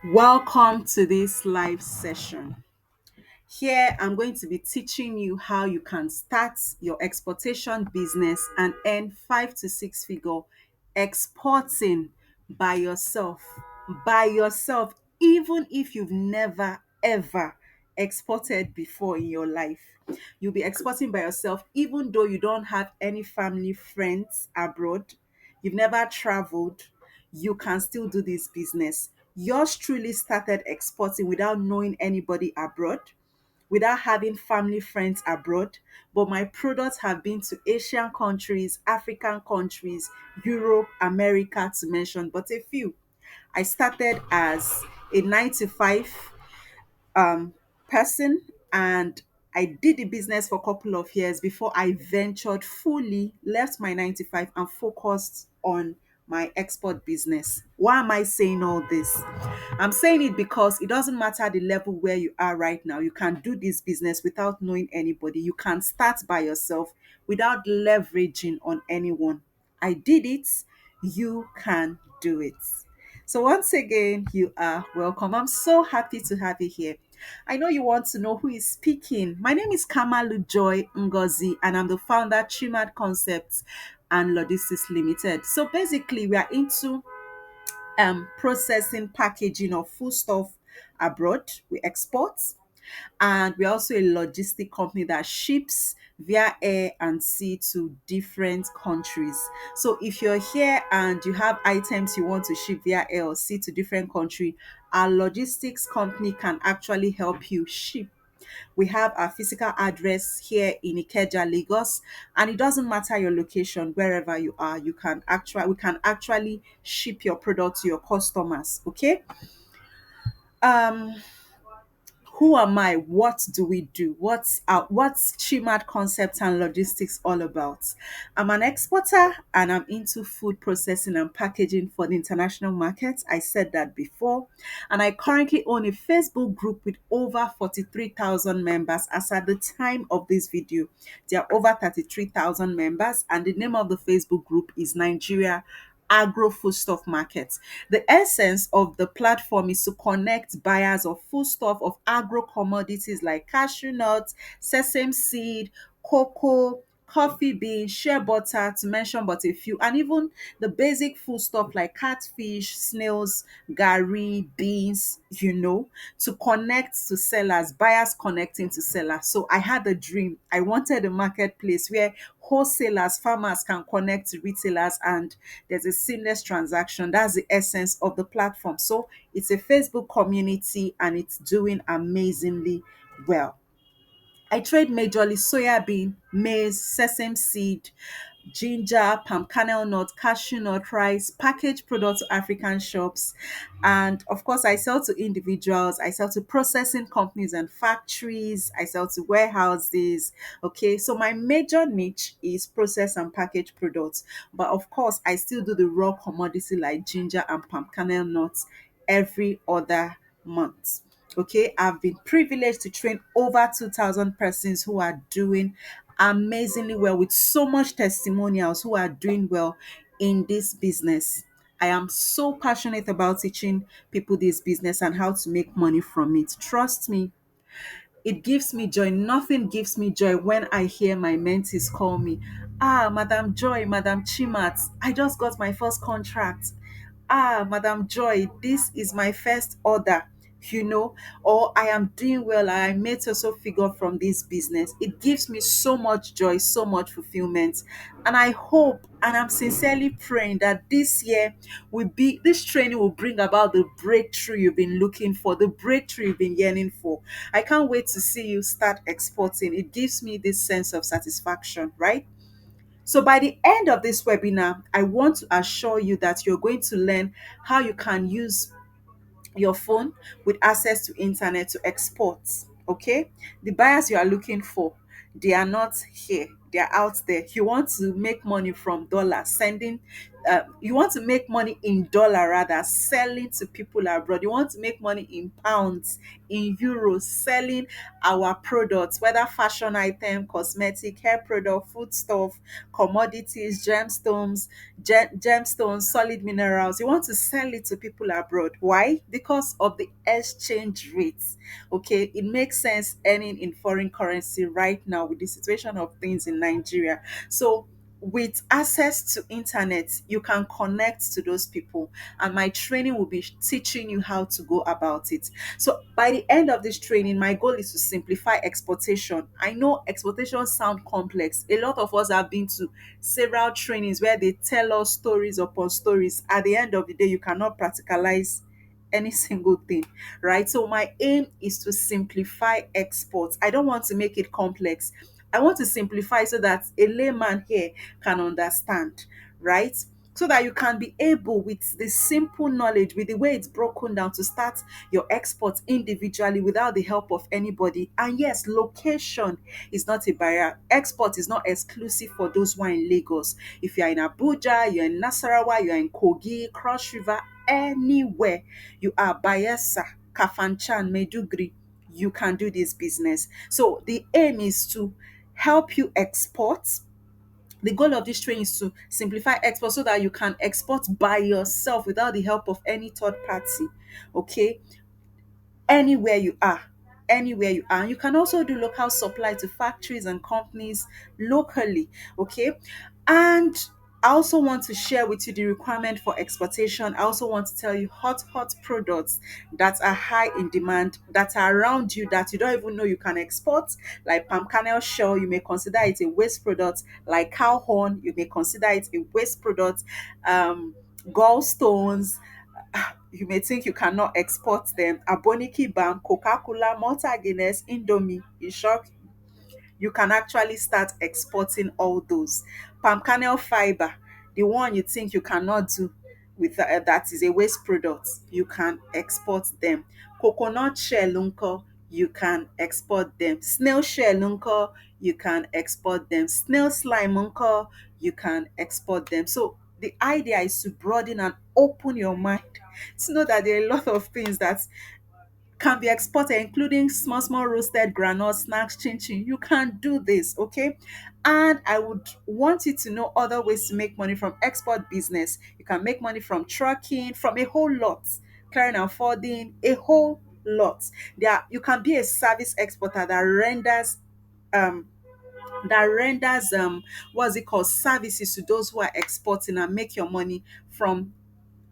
Welcome to this live session. Here, I'm going to be teaching you how you can start your exportation business and earn 5 to 6 figure exporting by yourself. By yourself, even if you've never ever exported before in your life. You'll be exporting by yourself, even though you don't have any family, friends abroad, you've never traveled, you can still do this business. Yours truly started exporting without knowing anybody abroad, without having family friends abroad, but my products have been to Asian countries, African countries, Europe, America, to mention but a few. I started as a 9 to 5 um person, and I did the business for a couple of years before I ventured fully, left my 9 to 5 and focused on my export business. Why am I saying all this? I'm saying it because it doesn't matter the level where you are right now. You can do this business without knowing anybody. You can start by yourself without leveraging on anyone. I did it. You can do it. So once again, you are welcome. I'm so happy to have you here. I know you want to know who is speaking. My name is Kamalu Joy Ngozi, and I'm the founder Chimad Concepts and Logistics Limited. So basically, we are into processing, packaging of foodstuff abroad. We export, and we're also a logistic company that ships via air and sea to different countries. So if you're here and you have items you want to ship via air or sea to different country, our logistics company can actually help you ship. We have our physical address here in Ikeja, Lagos, and it doesn't matter your location, wherever you are, we can actually ship your product to your customers. Okay. Um who am I? What do we do? What's Chimad Concept and Logistics all about? I'm an exporter and I'm into food processing and packaging for the international market. I said that before. And I currently own a Facebook group with over 43,000 members. As at the time of this video, there are over 33,000 members, and the name of the Facebook group is Nigeria Agro Foodstuff Market. The essence of the platform is to connect buyers of foodstuff of agro commodities like cashew nuts, sesame seed, cocoa, coffee bean, shea butter, to mention but a few, and even the basic foodstuff like catfish, snails, gari, beans, to connect to sellers, buyers connecting to sellers. So I had a dream. I wanted a marketplace where wholesalers, farmers can connect to retailers, and there's a seamless transaction. That's the essence of the platform. So it's a Facebook community and it's doing amazingly well. I trade majorly soya bean, maize, sesame seed, ginger, palm kernel nut, cashew nut, rice, packaged products to African shops. And of course, I sell to individuals, I sell to processing companies and factories, I sell to warehouses. Okay, so my major niche is processed and packaged products. But of course, I still do the raw commodity like ginger and palm kernel nuts every other month. Okay, I've been privileged to train over 2,000 persons who are doing amazingly well, with so much testimonials, who are doing well in this business. I am so passionate about teaching people this business and how to make money from it. Trust me, it gives me joy. Nothing gives me joy when I hear my mentees call me, Madam Joy, Madam Chimat, I just got my first contract. Madam Joy, this is my first order, or I am doing well, I made so figure from this business. It gives me so much joy, so much fulfillment. And I hope and I'm sincerely praying that this year this training will bring about the breakthrough you've been looking for, the breakthrough you've been yearning for. I can't wait to see you start exporting. It gives me this sense of satisfaction, right? So by the end of this webinar, I want to assure you that you're going to learn how you can use your phone with access to internet to export. Okay, the buyers you are looking for, they are not here, they are out there. You want to make money from dollars, sending you want to make money in dollar, rather selling to people abroad. You want to make money in pounds, in euros, selling our products, whether fashion item, cosmetic, hair product, food stuff, commodities, gemstones, solid minerals. You want to sell it to people abroad. Why? Because of the exchange rates. Okay, it makes sense earning in foreign currency right now with the situation of things in Nigeria. So with access to internet, you can connect to those people, and my training will be teaching you how to go about it. So by the end of this training, my goal is to simplify exportation. I know exportation sound complex. A lot of us have been to several trainings where they tell us stories upon stories. At the end of the day, you cannot practicalize any single thing, right? So my aim is to simplify exports. I don't want to make it complex. I want to simplify so that a layman here can understand, right? So that you can be able, with the simple knowledge, with the way it's broken down, to start your exports individually without the help of anybody. And yes, location is not a barrier. Export is not exclusive for those who are in Lagos. If you're in Abuja, you're in Nasarawa, you're in Kogi, Cross River, anywhere you are, Bayelsa, Kafanchan, Medugri, you can do this business. So the aim is to help you export. The goal of this training is to simplify export so that you can export by yourself without the help of any third party. Okay, anywhere you are, anywhere you are. And you can also do local supply to factories and companies locally. Okay, and I also want to share with you the requirement for exportation. I also want to tell you hot products that are high in demand, that are around you, that you don't even know you can export. Like palm kernel shell, you may consider it a waste product. Like cow horn, you may consider it a waste product. Gallstones, you may think you cannot export them. Aboniki Bam, Coca-Cola, Malta Guinness, Indomie, in short, you can actually start exporting all those. Palm kernel fiber, the one you think you cannot do with that is a waste product, you can export them. Coconut shell unko, you can export them. Snail shell unko, you can export them. Snail slime unko, you can export them. So the idea is to broaden and open your mind to know that there are a lot of things that can be exported, including small roasted granola snacks, chin chin. You can do this, okay? And I would want you to know other ways to make money from export business. You can make money from trucking, from a whole lot, carrying and forwarding, a whole lot. You can be a service exporter um that renders what's it called, services to those who are exporting, and make your money from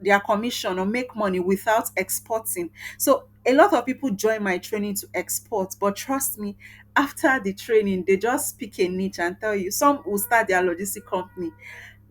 their commission or make money without exporting. So a lot of people join my training to export, but trust me, after the training, they just pick a niche and tell you. Some will start their logistic company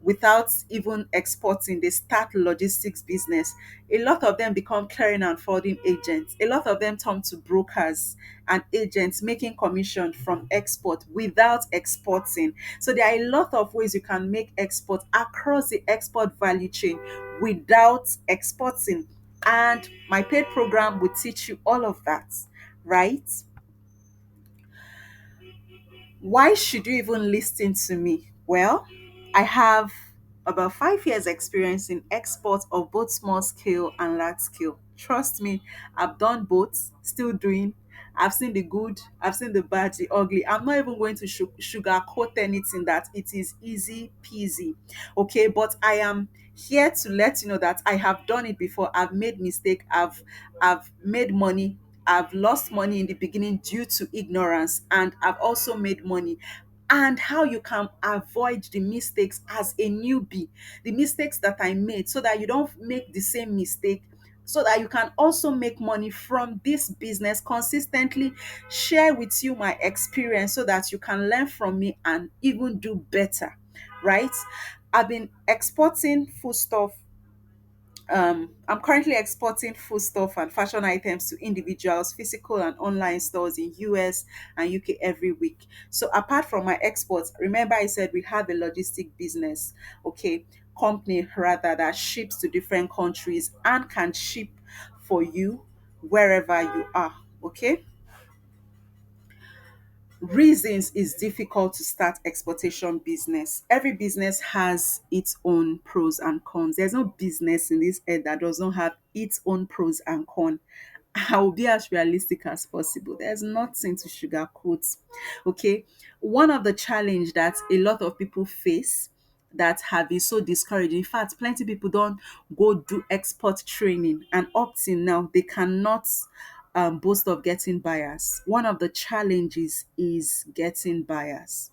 without even exporting. They start logistics business. A lot of them become carrying and forwarding agents. A lot of them turn to brokers and agents, making commission from export without exporting. So there are a lot of ways you can make export across the export value chain without exporting. And my paid program will teach you all of that, right? Why should you even listen to me? Well, I have about 5 years experience in export of both small scale and large scale. Trust me, I've done both, still doing. I've seen the good, I've seen the bad, the ugly. I'm not even going to sugarcoat anything, that it is easy peasy. Okay, but I am here to let you know that I have done it before. I've made mistake. I've made money. I've lost money in the beginning due to ignorance, and I've also made money. And how you can avoid the mistakes as a newbie, the mistakes that I made, so that you don't make the same mistake, so that you can also make money from this business consistently. Share with you my experience so that you can learn from me and even do better, right? I've been exporting foodstuff. I'm currently exporting foodstuff and fashion items to individuals, physical and online stores in US and UK every week. So apart from my exports, remember I said we have a logistic business, okay, company rather, that ships to different countries and can ship for you wherever you are, okay? Reasons it's difficult to start exportation business. Every business has its own pros and cons. There's no business in this earth that does not have its own pros and cons. I will be as realistic as possible. There's nothing to sugarcoat. Okay. One of the challenge that a lot of people face that have been so discouraged. In fact, plenty people don't go do export training, and up till now, they cannot boast of getting buyers. One of the challenges is getting buyers.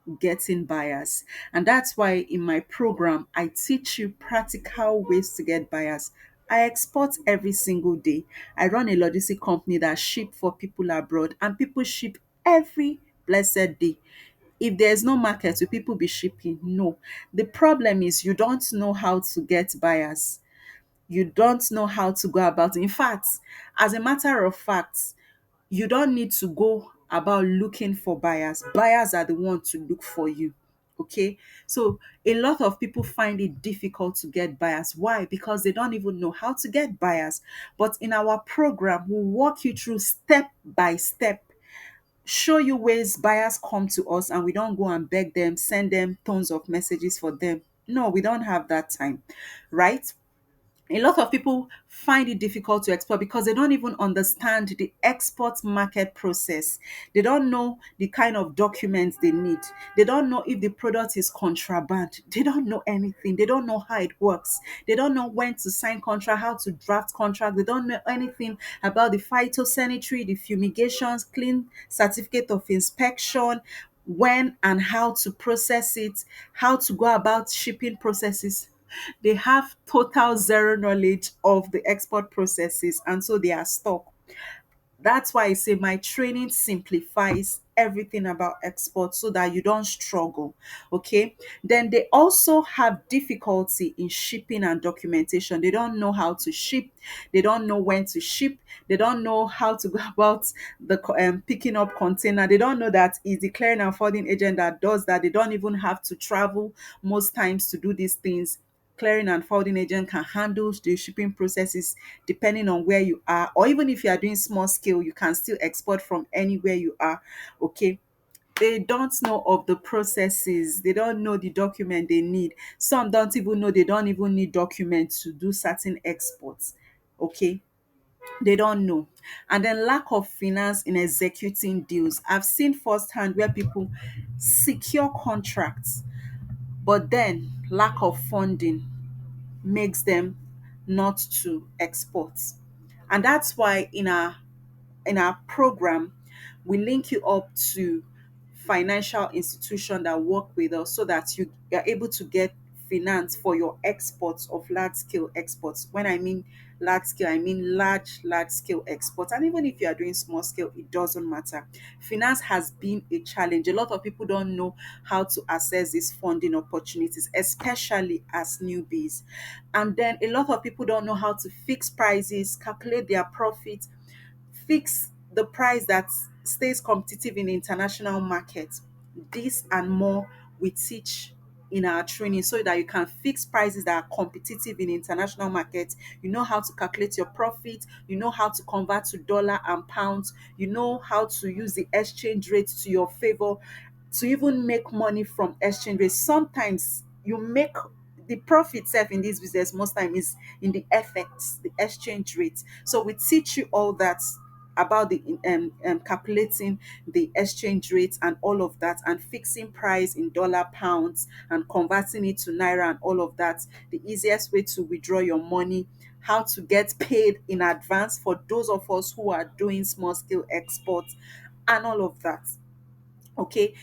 And that's why in my program, I teach you practical ways to get buyers. I export every single day. I run a logistic company that ship for people abroad, and people ship every blessed day. If there's no market, will people be shipping? No. The problem is you don't know how to get buyers. You don't know how to go about it. In fact, as a matter of fact, you don't need to go about looking for buyers. Buyers are the ones to look for you. Okay. So a lot of people find it difficult to get buyers. Why? Because they don't even know how to get buyers. But in our program, we'll walk you through step by step, show you ways buyers come to us, and we don't go and beg them, send them tons of messages for them. No, we don't have that time, right? A lot of people find it difficult to export because they don't even understand the export market process. They don't know the kind of documents they need. They don't know if the product is contraband. They don't know anything. They don't know how it works. They don't know when to sign contract, how to draft contract. They don't know anything about the phytosanitary, the fumigations, clean certificate of inspection, when and how to process it, how to go about shipping processes. They have total zero knowledge of the export processes, and so they are stuck. That's why I say my training simplifies everything about export so that you don't struggle. Okay. Then they also have difficulty in shipping and documentation. They don't know how to ship. They don't know when to ship. They don't know how to go about the picking up container. They don't know that it's the clearing and forwarding agent that does that. They don't even have to travel most times to do these things. Clearing and forwarding agent can handle the shipping processes depending on where you are, or even if you are doing small scale, you can still export from anywhere you are. Okay. They don't know of the processes. They don't know the document they need. Some don't even know they don't even need documents to do certain exports. Okay. They don't know. And then lack of finance in executing deals. I've seen firsthand where people secure contracts, but then lack of funding makes them not to export. And that's why in our program, we link you up to financial institution that work with us so that you are able to get finance for your exports of large scale exports. When I mean large scale, I mean large scale exports. And even if you are doing small scale, it doesn't matter. Finance has been a challenge. A lot of people don't know how to access these funding opportunities, especially as newbies. And then a lot of people don't know how to fix prices, calculate their profit, fix the price that stays competitive in the international market. This and more we teach in our training so that you can fix prices that are competitive in the international market. You know how to calculate your profit, you know how to convert to dollar and pounds, you know how to use the exchange rate to your favor, to even make money from exchange rates. Sometimes you make the profit self in this business, most time is in the FX, the exchange rate. So we teach you all that about the calculating the exchange rate and all of that, and fixing price in dollar, pounds, and converting it to naira and all of that. The easiest way to withdraw your money, how to get paid in advance for those of us who are doing small scale exports, and all of that. Okay.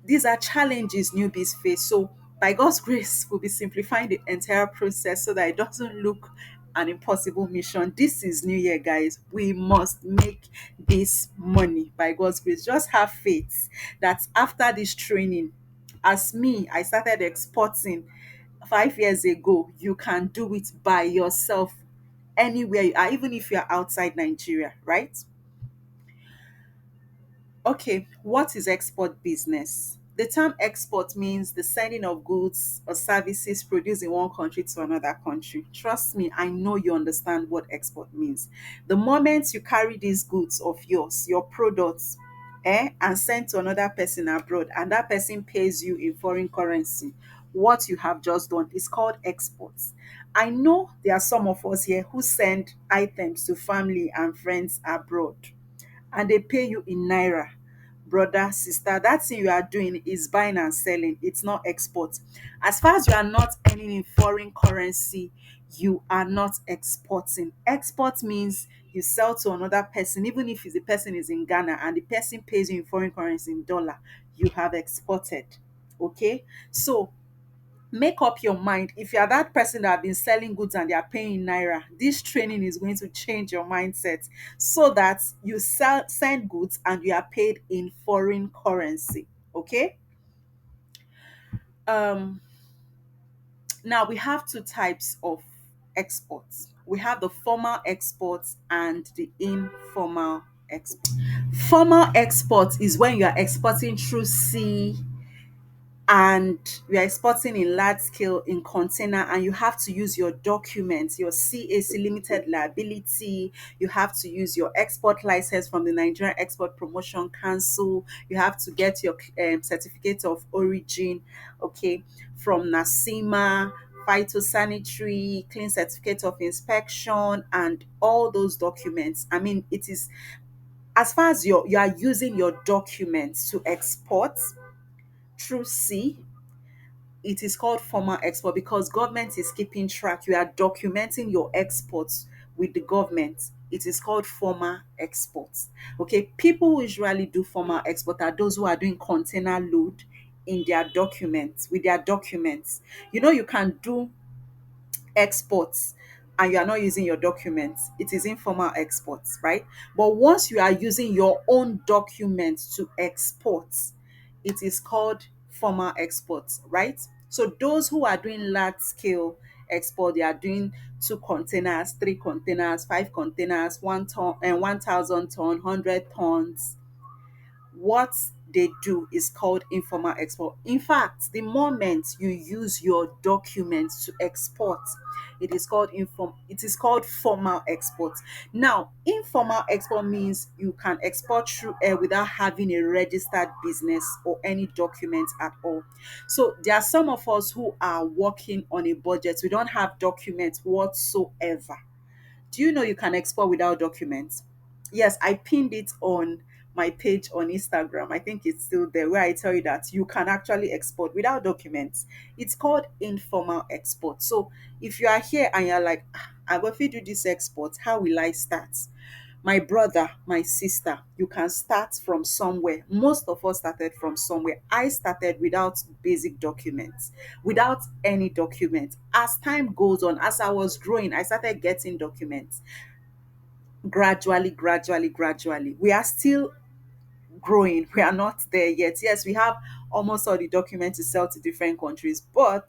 These are challenges newbies face. So, by God's grace, we'll be simplifying the entire process so that it doesn't look an impossible mission. This is New Year, guys. We must make this money by God's grace. Just have faith that after this training, as me, I started exporting 5 years ago, you can do it by yourself anywhere you are, even if you're outside Nigeria, right? Okay, what is export business? The term export means the sending of goods or services produced in one country to another country. Trust me, I know you understand what export means. The moment you carry these goods of yours, your products, and send to another person abroad, and that person pays you in foreign currency, what you have just done is called exports. I know there are some of us here who send items to family and friends abroad, and they pay you in naira. Brother, sister, that thing you are doing is buying and selling. It's not export. As far as you are not earning in foreign currency, you are not exporting. Export means you sell to another person, even if the person is in Ghana and the person pays you in foreign currency in dollar, you have exported. Okay? So make up your mind. If you are that person that have been selling goods and they are paying in naira, this training is going to change your mindset so that you send goods and you are paid in foreign currency. Okay. um Now we have two types of exports. We have the formal exports and the informal export. Formal export is when you are exporting through sea, and we are exporting in large scale in container, and you have to use your documents, your CAC limited liability. You have to use your export license from the Nigerian Export Promotion Council. You have to get your certificate of origin, okay, from NASIMA, phytosanitary, clean certificate of inspection, and all those documents. I mean, it is, as far as you are using your documents to export through sea, it is called formal export because government is keeping track. You are documenting your exports with the government. It is called formal exports. Okay, people who usually do formal export are those who are doing container load in their documents, with their documents. You know, you can do exports and you are not using your documents, it is informal exports, right? But once you are using your own documents to export, it is called formal exports, right? So those who are doing large scale export, they are doing 2 containers, 3 containers, 5 containers, 1 ton and 1,000 ton, 100 tons. What they do is called informal export. In fact, the moment you use your documents to export, it is called formal export. Now, informal export means you can export through air without having a registered business or any documents at all. So there are some of us who are working on a budget. We don't have documents whatsoever. Do you know you can export without documents? Yes, I pinned it on my page on Instagram. I think it's still there, where I tell you that you can actually export without documents. It's called informal export. So if you are here and you're like, "Ah, I go fit do this export, how will I start?" My brother, my sister, you can start from somewhere. Most of us started from somewhere. I started without basic documents, without any documents. As time goes on, as I was growing, I started getting documents gradually, gradually, gradually. We are still growing. We are not there yet. Yes, we have almost all the documents to sell to different countries, but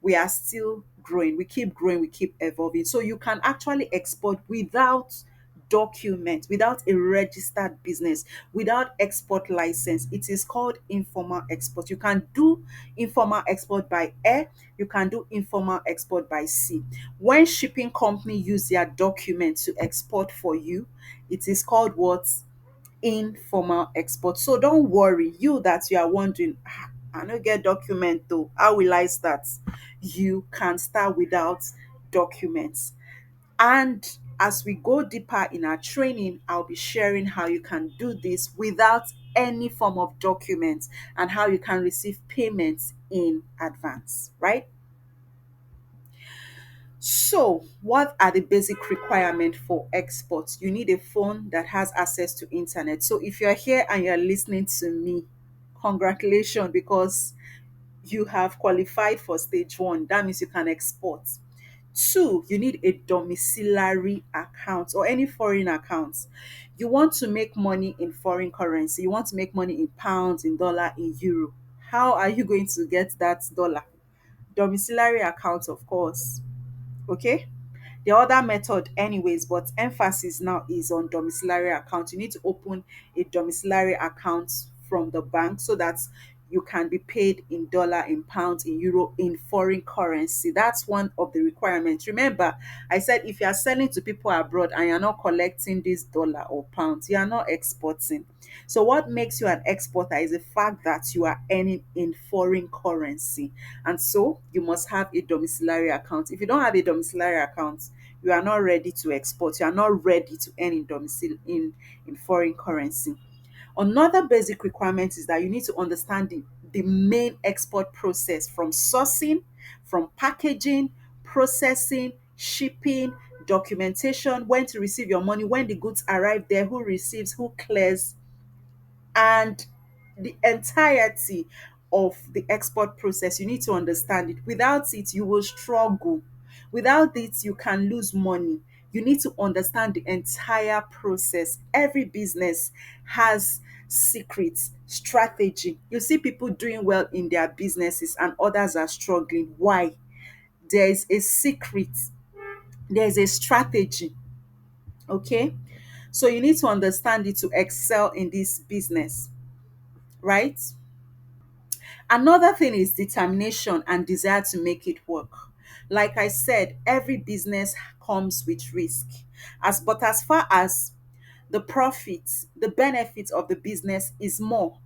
we are still growing. We keep growing, we keep evolving. So you can actually export without documents, without a registered business, without export license. It is called informal export. You can do informal export by air, you can do informal export by sea. When shipping company use their documents to export for you, it is called what? Informal export. So don't worry, you that you are wondering, "Ah, I no get document though, how will I start?" You can start without documents. And as we go deeper in our training, I'll be sharing how you can do this without any form of documents and how you can receive payments in advance, right? So, what are the basic requirements for exports? You need a phone that has access to internet. So, if you're here and you're listening to me, congratulations, because you have qualified for stage one. That means you can export. Two, you need a domiciliary account or any foreign account. You want to make money in foreign currency. You want to make money in pounds, in dollar, in euro. How are you going to get that dollar? Domiciliary account, of course. Okay. The other method anyways, but emphasis now is on domiciliary account. You need to open a domiciliary account from the bank so that you can be paid in dollar, in pounds, in euro, in foreign currency. That's one of the requirements. Remember, I said if you are selling to people abroad and you're not collecting this dollar or pounds, you are not exporting. So what makes you an exporter is the fact that you are earning in foreign currency. And so you must have a domiciliary account. If you don't have a domiciliary account, you are not ready to export. You are not ready to earn in in foreign currency. Another basic requirement is that you need to understand the main export process, from sourcing, from packaging, processing, shipping, documentation, when to receive your money, when the goods arrive there, who receives, who clears, and the entirety of the export process. You need to understand it. Without it, you will struggle. Without it, you can lose money. You need to understand the entire process. Every business has secrets, strategy. You see people doing well in their businesses and others are struggling. Why? There is a secret, there is a strategy. Okay, so you need to understand it to excel in this business, right? Another thing is determination and desire to make it work. Like I said, every business comes with risk. As far as the profit, the benefit of the business is more,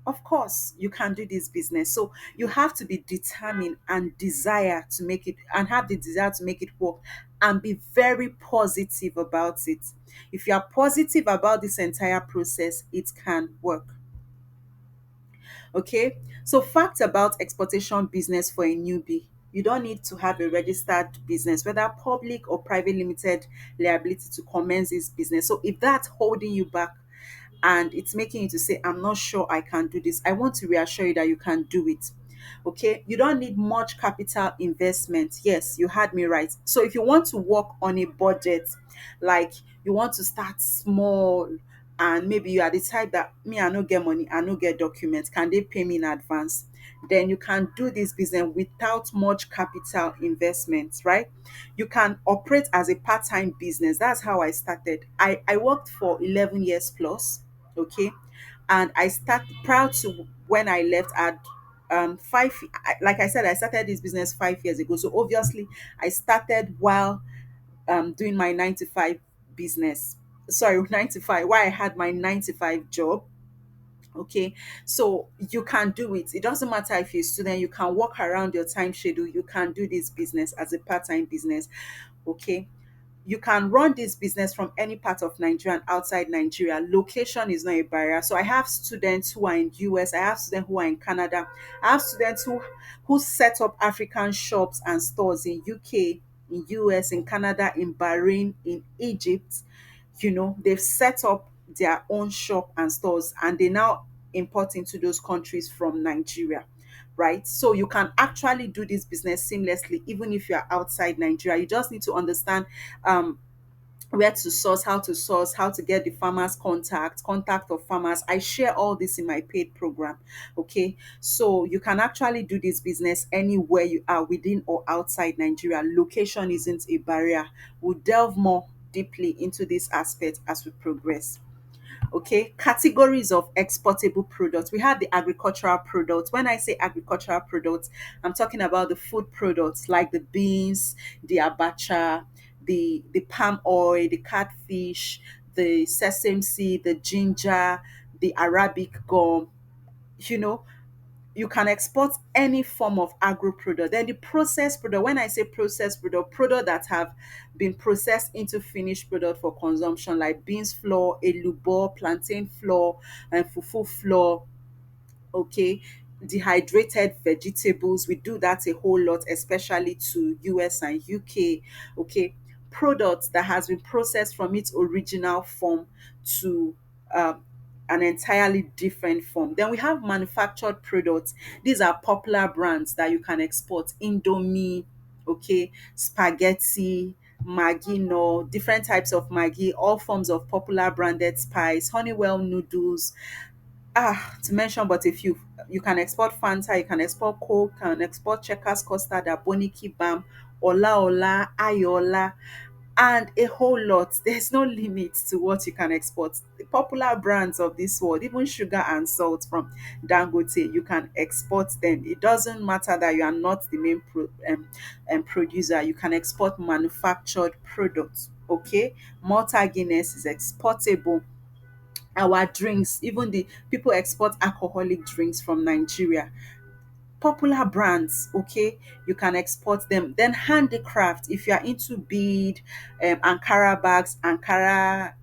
of course, you can do this business. So you have to be determined and desire to make it, and have the desire to make it work, and be very positive about it. If you are positive about this entire process, it can work. Okay, so facts about exportation business for a newbie. You don't need to have a registered business, whether public or private limited liability, to commence this business. So if that's holding you back and it's making you to say, I'm not sure I can do this, I want to reassure you that you can do it. Okay, you don't need much capital investment. Yes, you had me right. So if you want to work on a budget, like you want to start small, and maybe you are the type that, me, I no get money, I no get documents, can they pay me in advance? Then you can do this business without much capital investment, right? You can operate as a part-time business. That's how I started. I worked for 11 years plus. Okay, and I start proud to, when I left at like I said, I started this business 5 years ago. So obviously I started while doing my 9 to 5 business. Sorry, 9 to 5, while I had my 9 to 5 job. Okay, so you can do it. It doesn't matter if you're a student, you can work around your time schedule. You can do this business as a part-time business. Okay, you can run this business from any part of Nigeria and outside Nigeria. Location is not a barrier. So I have students who are in US, I have students who are in Canada, I have students who set up African shops and stores in UK, in US, in Canada, in Bahrain, in Egypt. They've set up their own shop and stores, and they now import into those countries from Nigeria, right? So you can actually do this business seamlessly even if you are outside Nigeria. You just need to understand um where to source, how to get the farmers contact of farmers. I share all this in my paid program. Okay, so you can actually do this business anywhere you are, within or outside Nigeria. Location isn't a barrier. We'll delve more deeply into this aspect as we progress. Okay, categories of exportable products. We have the agricultural products. When I say agricultural products, I'm talking about the food products like the beans, the abacha, the palm oil, the catfish, the sesame seed, the ginger, the Arabic gum. you know you can export any form of agro product. Then the processed product, when I say processed product that have been processed into finished product for consumption, like beans flour, elubo, plantain flour, and fufu flour. Okay, dehydrated vegetables, we do that a whole lot, especially to US and UK. Okay, products that has been processed from its original form to um, an entirely different form. Then we have manufactured products. These are popular brands that you can export: Indomie, okay, spaghetti, Maggi, no, different types of Maggi, all forms of popular branded spice, Honeywell noodles, to mention but a few. You can export Fanta, you can export Coke, can export Checkers custard, Aboniki Bam, Ola Ola, Ayola. and a whole lot. There's no limit to what you can export. The popular brands of this world, even sugar and salt from Dangote, you can export them. It doesn't matter that you are not the main producer. You can export manufactured products. Okay, Malta Guinness is exportable. Our drinks, even the people export alcoholic drinks from Nigeria, popular brands. Okay, you can export them. Then handicraft, if you are into bead, ankara bags, ankara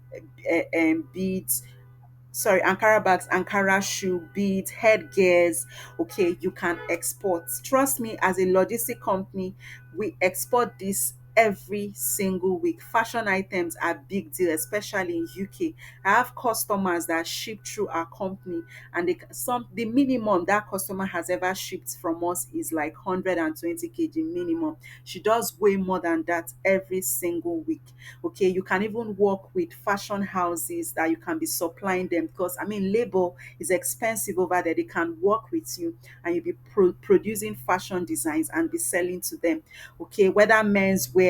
beads, sorry, ankara bags, ankara shoe, beads, headgears. Okay, you can export. Trust me, as a logistic company, we export this every single week. Fashion items are big deal, especially in UK. I have customers that ship through our company, and the minimum that customer has ever shipped from us is like 120 kg minimum. She does way more than that every single week. Okay, you can even work with fashion houses that you can be supplying them, because I mean labor is expensive over there. They can work with you, and you'll be producing fashion designs and be selling to them. Okay, whether men's wear,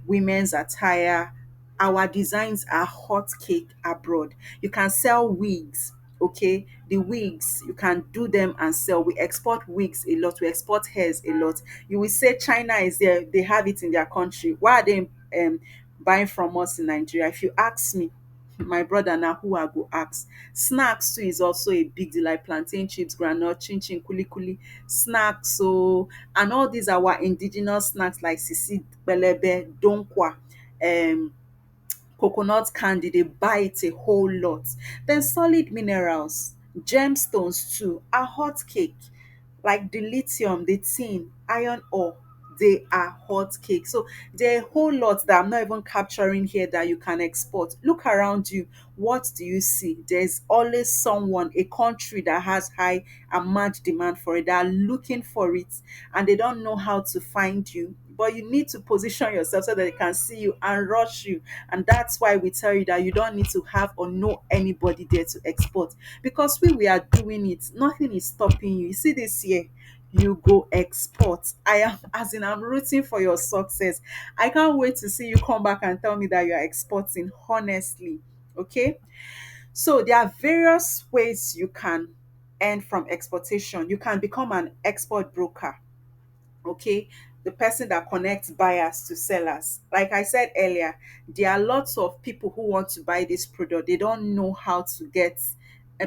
women's attire, our designs are hot cake abroad. You can sell wigs. Okay, the wigs, you can do them and sell. We export wigs a lot, we export hairs a lot. You will say China is there, they have it in their country. Why are they buying from us in Nigeria? If you ask me, my brother, now who I go ask? Snacks too is also a big deal, like plantain chips, groundnut, chin chin, kuli kuli, snacks. So, and all these are our indigenous snacks like sisi, belebe, donkwa, um coconut candy. They buy it a whole lot. Then solid minerals, gemstones too are hot cake, like the lithium, the tin, iron ore, they are hot cake. So there are a whole lot that I'm not even capturing here that you can export. Look around you. What do you see? There's always someone, a country that has high and mad demand for it. They are looking for it, and they don't know how to find you. But you need to position yourself so that they can see you and rush you. And that's why we tell you that you don't need to have or know anybody there to export, because we are doing it. Nothing is stopping you. You see this year, you go export. I am, as in, I'm rooting for your success. I can't wait to see you come back and tell me that you are exporting, honestly. Okay, so there are various ways you can earn from exportation. You can become an export broker. Okay, the person that connects buyers to sellers. Like I said earlier, there are lots of people who want to buy this product. They don't know how to get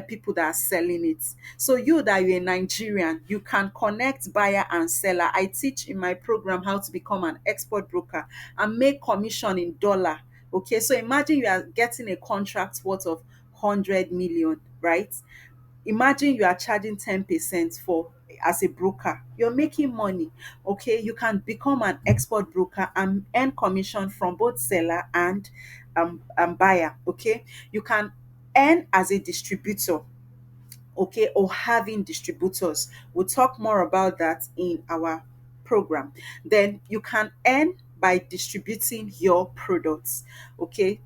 people that are selling it. So you, that you're a Nigerian, you can connect buyer and seller. I teach in my program how to become an export broker and make commission in dollar. Okay, so imagine you are getting a contract worth of 100 million, right? Imagine you are charging 10% for, as a broker, you're making money. Okay, you can become an export broker and earn commission from both seller and buyer. Okay, you can earn as a distributor. Okay, or having distributors. We'll talk more about that in our program. Then you can earn by distributing your products. Okay,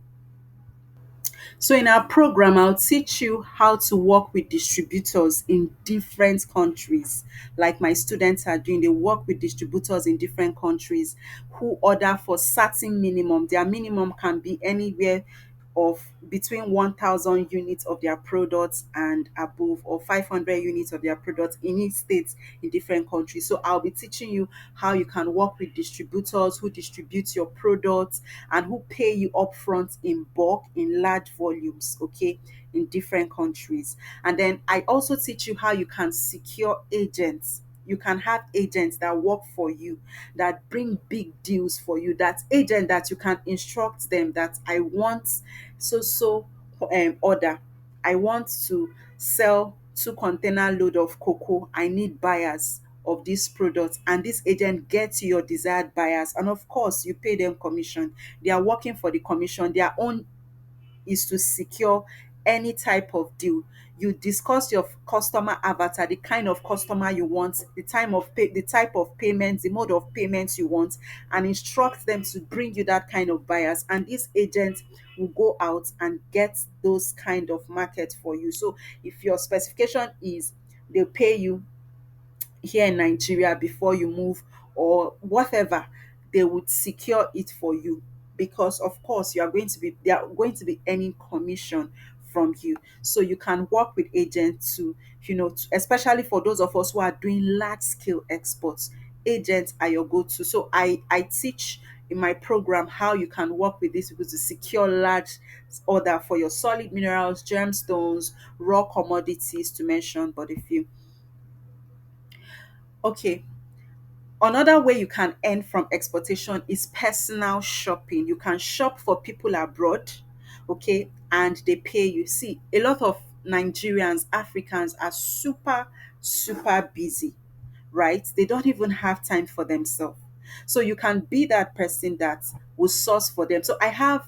so in our program, I'll teach you how to work with distributors in different countries. Like my students are doing, they work with distributors in different countries who order for certain minimum. Their minimum can be anywhere of between 1,000 units of their products and above, or 500 units of their products in each state in different countries. So I'll be teaching you how you can work with distributors who distribute your products and who pay you upfront in bulk, in large volumes, okay, in different countries. And then I also teach you how you can secure agents. You can have agents that work for you, that bring big deals for you. That agent that you can instruct them that I want order. I want to sell 2 container load of cocoa. I need buyers of this product, and this agent gets your desired buyers, and of course you pay them commission. They are working for the commission. Their own is to secure any type of deal. You discuss your customer avatar, the kind of customer you want, the type of payment, the mode of payments you want, and instruct them to bring you that kind of buyers. And this agent will go out and get those kind of market for you. So if your specification is they'll pay you here in Nigeria before you move, or whatever, they would secure it for you because of course you are going to be they are going to be earning commission from you. So you can work with agents to, especially for those of us who are doing large scale exports. Agents are your go-to. So I teach in my program how you can work with these people to secure large order for your solid minerals, gemstones, raw commodities, to mention but a few. Okay. Another way you can earn from exportation is personal shopping. You can shop for people abroad, okay, and they pay you. See, a lot of Nigerians, Africans are super, super busy, right? They don't even have time for themselves. So you can be that person that will source for them. So I have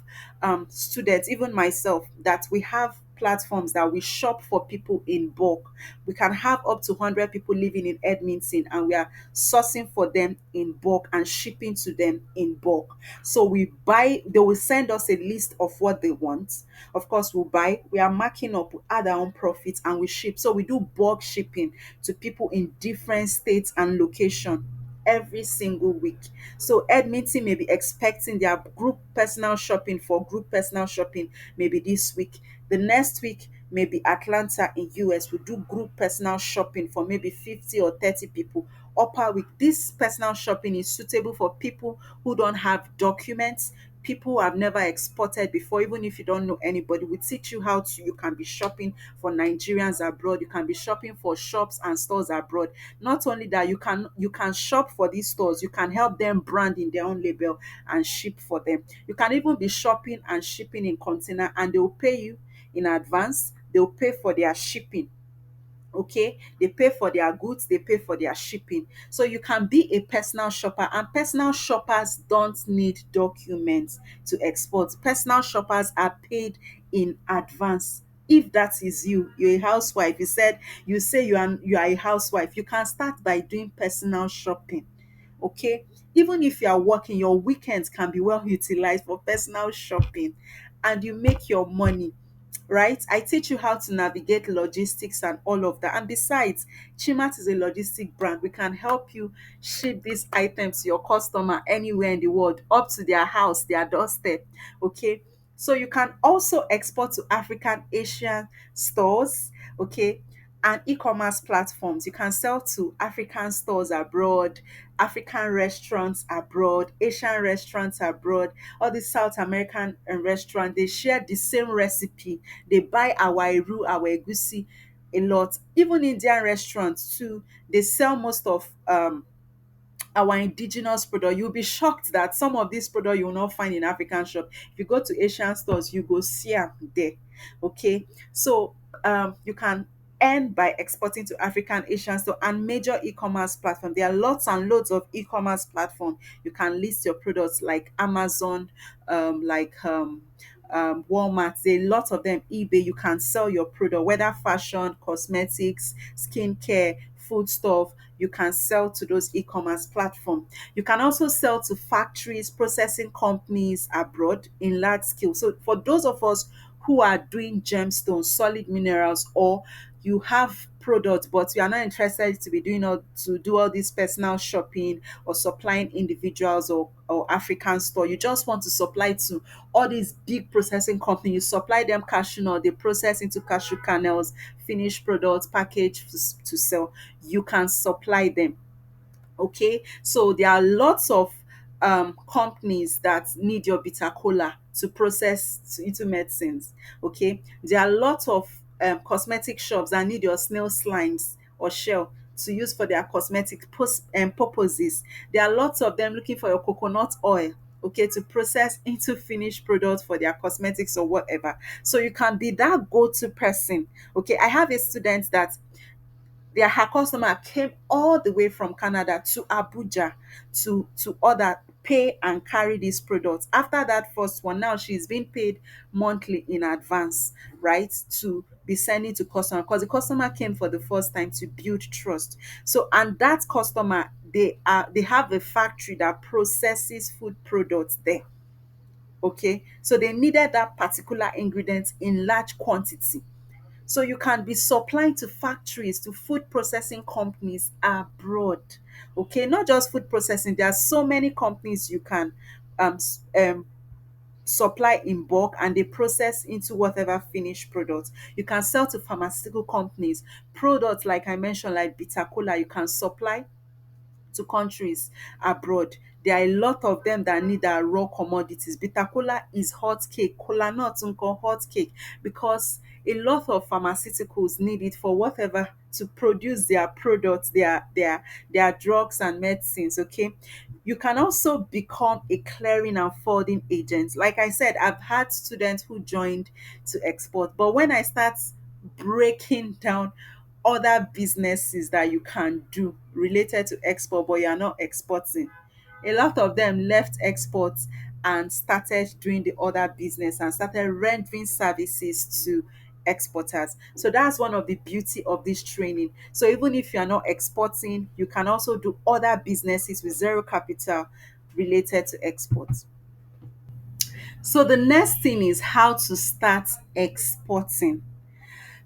students, even myself, that we have platforms that we shop for people in bulk. We can have up to 100 people living in Edmonton, and we are sourcing for them in bulk and shipping to them in bulk. So we buy, they will send us a list of what they want. Of course, we'll buy, we are marking up, we add our own profits, and we ship. So we do bulk shipping to people in different states and location every single week. So Edmonton may be expecting their group personal shopping for group personal shopping maybe this week. The next week maybe Atlanta in US will do group personal shopping for maybe 50 or 30 people. Upper week, this personal shopping is suitable for people who don't have documents, people who have never exported before. Even if you don't know anybody, we teach you how to, you can be shopping for Nigerians abroad, you can be shopping for shops and stores abroad. Not only that, you can shop for these stores, you can help them brand in their own label and ship for them. You can even be shopping and shipping in container, and they'll pay you in advance. They'll pay for their shipping. Okay, they pay for their goods, they pay for their shipping. So you can be a personal shopper, and personal shoppers don't need documents to export. Personal shoppers are paid in advance. If that is you, you're a housewife, you say you are a housewife, you can start by doing personal shopping. Okay, even if you are working, your weekends can be well utilized for personal shopping, and you make your money, right? I teach you how to navigate logistics and all of that. And besides, Chimat is a logistic brand. We can help you ship these items to your customer anywhere in the world, up to their house, their doorstep. Okay. So you can also export to African, Asian stores, okay, and e-commerce platforms. You can sell to African stores abroad, African restaurants abroad, Asian restaurants abroad, all these South American restaurants. They share the same recipe. They buy our iru, our egusi a lot. Even Indian restaurants too, they sell most of our indigenous product. You'll be shocked that some of these products you will not find in African shop. If you go to Asian stores, you go see am there. Okay, so you can earn by exporting to African, Asian store and major e-commerce platform. There are lots and loads of e-commerce platform. You can list your products like Amazon, Walmart. There are lots of them. eBay. You can sell your product, whether fashion, cosmetics, skincare, food stuff. You can sell to those e-commerce platform. You can also sell to factories, processing companies abroad in large scale. So for those of us who are doing gemstones, solid minerals, or you have products but you are not interested to be doing all to do all this personal shopping or supplying individuals or African store, you just want to supply to all these big processing companies. You supply them cashew nut, they process into cashew kernels, finished products, package to sell. You can supply them. Okay, so there are lots of companies that need your bitter cola to process into medicines. Okay, there are lots of cosmetic shops that need your snail slimes or shell to use for their cosmetic purposes. There are lots of them looking for your coconut oil, okay, to process into finished products for their cosmetics or whatever. So you can be that go-to person. Okay, I have a student that her customer came all the way from Canada to Abuja to order, pay and carry these products. After that first one, now she's being paid monthly in advance, right? To be sending to customer, because the customer came for the first time to build trust. So and that customer, they have a factory that processes food products there. Okay, so they needed that particular ingredient in large quantity. So you can be supplying to factories, to food processing companies abroad. Okay, not just food processing. There are so many companies you can um, s- um supply in bulk and they process into whatever finished product. You can sell to pharmaceutical companies. Products like I mentioned, like bitter cola, you can supply to countries abroad. There are a lot of them that need our raw commodities. Bitter kola is hot cake, kola nut nko hot cake, because a lot of pharmaceuticals need it for whatever to produce their products, their drugs and medicines. Okay, you can also become a clearing and forwarding agent. Like I said, I've had students who joined to export, but when I start breaking down other businesses that you can do related to export, but you're not exporting, a lot of them left exports and started doing the other business and started rendering services to exporters. So that's one of the beauty of this training. So even if you're not exporting, you can also do other businesses with zero capital related to exports. So the next thing is how to start exporting.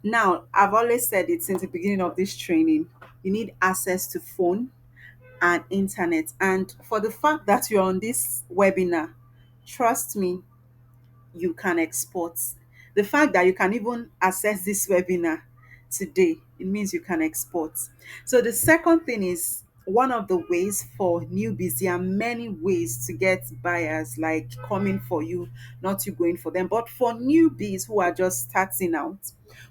Now, I've always said it since the beginning of this training, you need access to phone and internet. And for the fact that you're on this webinar, trust me, you can export. The fact that you can even access this webinar today, it means you can export. So the second thing is, one of the ways for newbies, there are many ways to get buyers, like coming for you, not you going for them. But for newbies who are just starting out,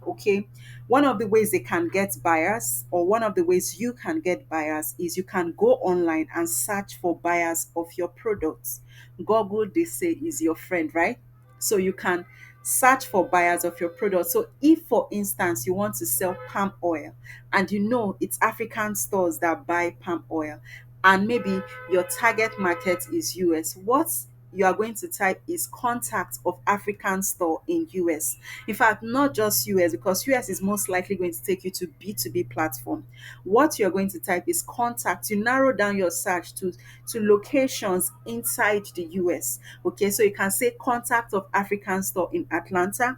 okay, one of the ways they can get buyers, or one of the ways you can get buyers, is you can go online and search for buyers of your products. Google, they say, is your friend, right? So you can search for buyers of your product. So if, for instance, you want to sell palm oil and you know it's African stores that buy palm oil, and maybe your target market is US, what you are going to type is contact of African store in US. In fact, not just US, because US is most likely going to take you to B2B platform. What you're going to type is contact. You narrow down your search to locations inside the US. Okay, so you can say contact of African store in Atlanta.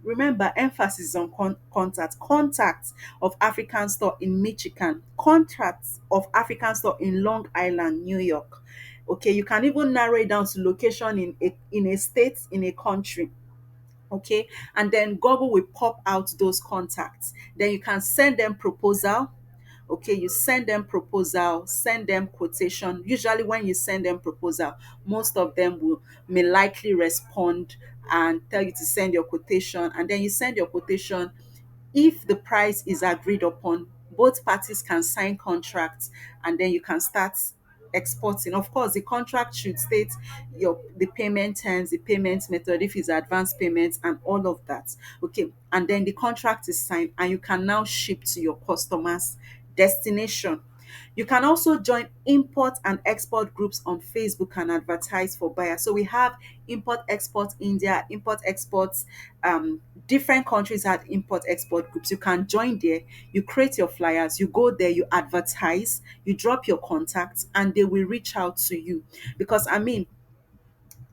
Remember, emphasis on contact of African store in Michigan, contact of African store in Long Island, New York. Okay, you can even narrow it down to location in a state, in a country. Okay, and then Google will pop out those contacts. Then you can send them proposal. Okay, you send them proposal, send them quotation. Usually when you send them proposal, most of them will may likely respond and tell you to send your quotation, and then you send your quotation. If the price is agreed upon, both parties can sign contracts, and then you can start exporting. Of course, the contract should state the payment terms, the payment method, if it's advance payments, and all of that. Okay, and then the contract is signed and you can now ship to your customers destination. You can also join import and export groups on Facebook and advertise for buyers. So we have import export India, import exports, different countries had import export groups. You can join there, you create your flyers, you go there, you advertise, you drop your contacts, and they will reach out to you. Because I mean,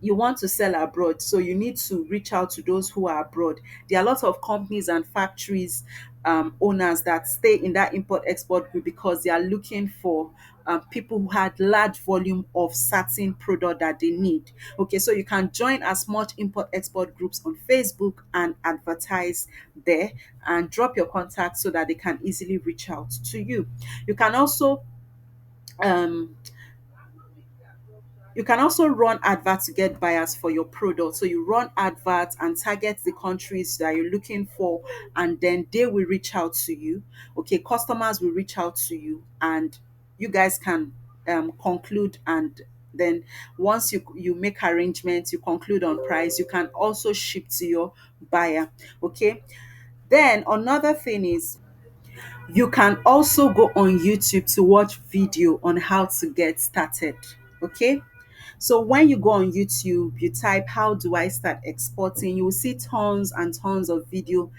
you want to sell abroad, so you need to reach out to those who are abroad. There are lots of companies and factories, owners that stay in that import export group because they are looking for people who had large volume of certain product that they need. Okay, so you can join as much import export groups on Facebook and advertise there and drop your contact so that they can easily reach out to you. You can also um you can also run adverts to get buyers for your product. So you run adverts and target the countries that you're looking for, and then they will reach out to you. Okay, customers will reach out to you, and you guys can conclude. And then once you make arrangements, you conclude on price, you can also ship to your buyer. Okay. Then another thing is, you can also go on YouTube to watch video on how to get started. Okay, so when you go on YouTube, you type how do I start exporting, you will see tons and tons of video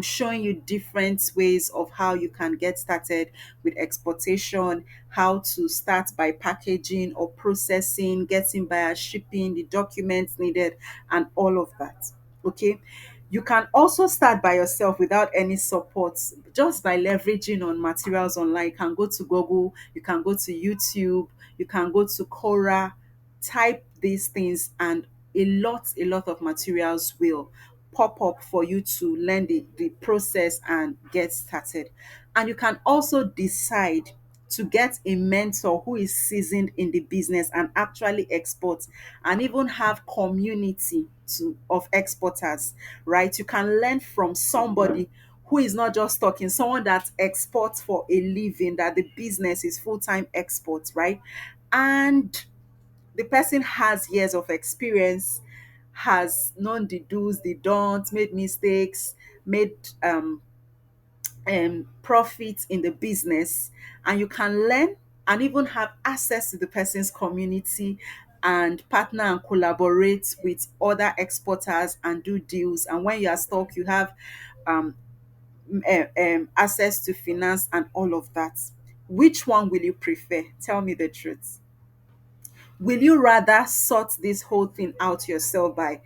showing you different ways of how you can get started with exportation, how to start by packaging or processing, getting buyer, shipping, the documents needed, and all of that. Okay. You can also start by yourself without any support, just by leveraging on materials online. You can go to Google, you can go to YouTube, you can go to Quora, type these things, and a lot of materials will pop up for you to learn the process and get started. And you can also decide to get a mentor who is seasoned in the business and actually export, and even have community of exporters, right? You can learn from somebody who is not just talking, someone that exports for a living, that the business is full-time export, right? And the person has years of experience, has known the do's, the don'ts, made mistakes, made profit in the business, and you can learn and even have access to the person's community and partner and collaborate with other exporters and do deals. And when you are stuck, you have um, access to finance and all of that. Which one will you prefer? Tell me the truth. Will you rather sort this whole thing out yourself by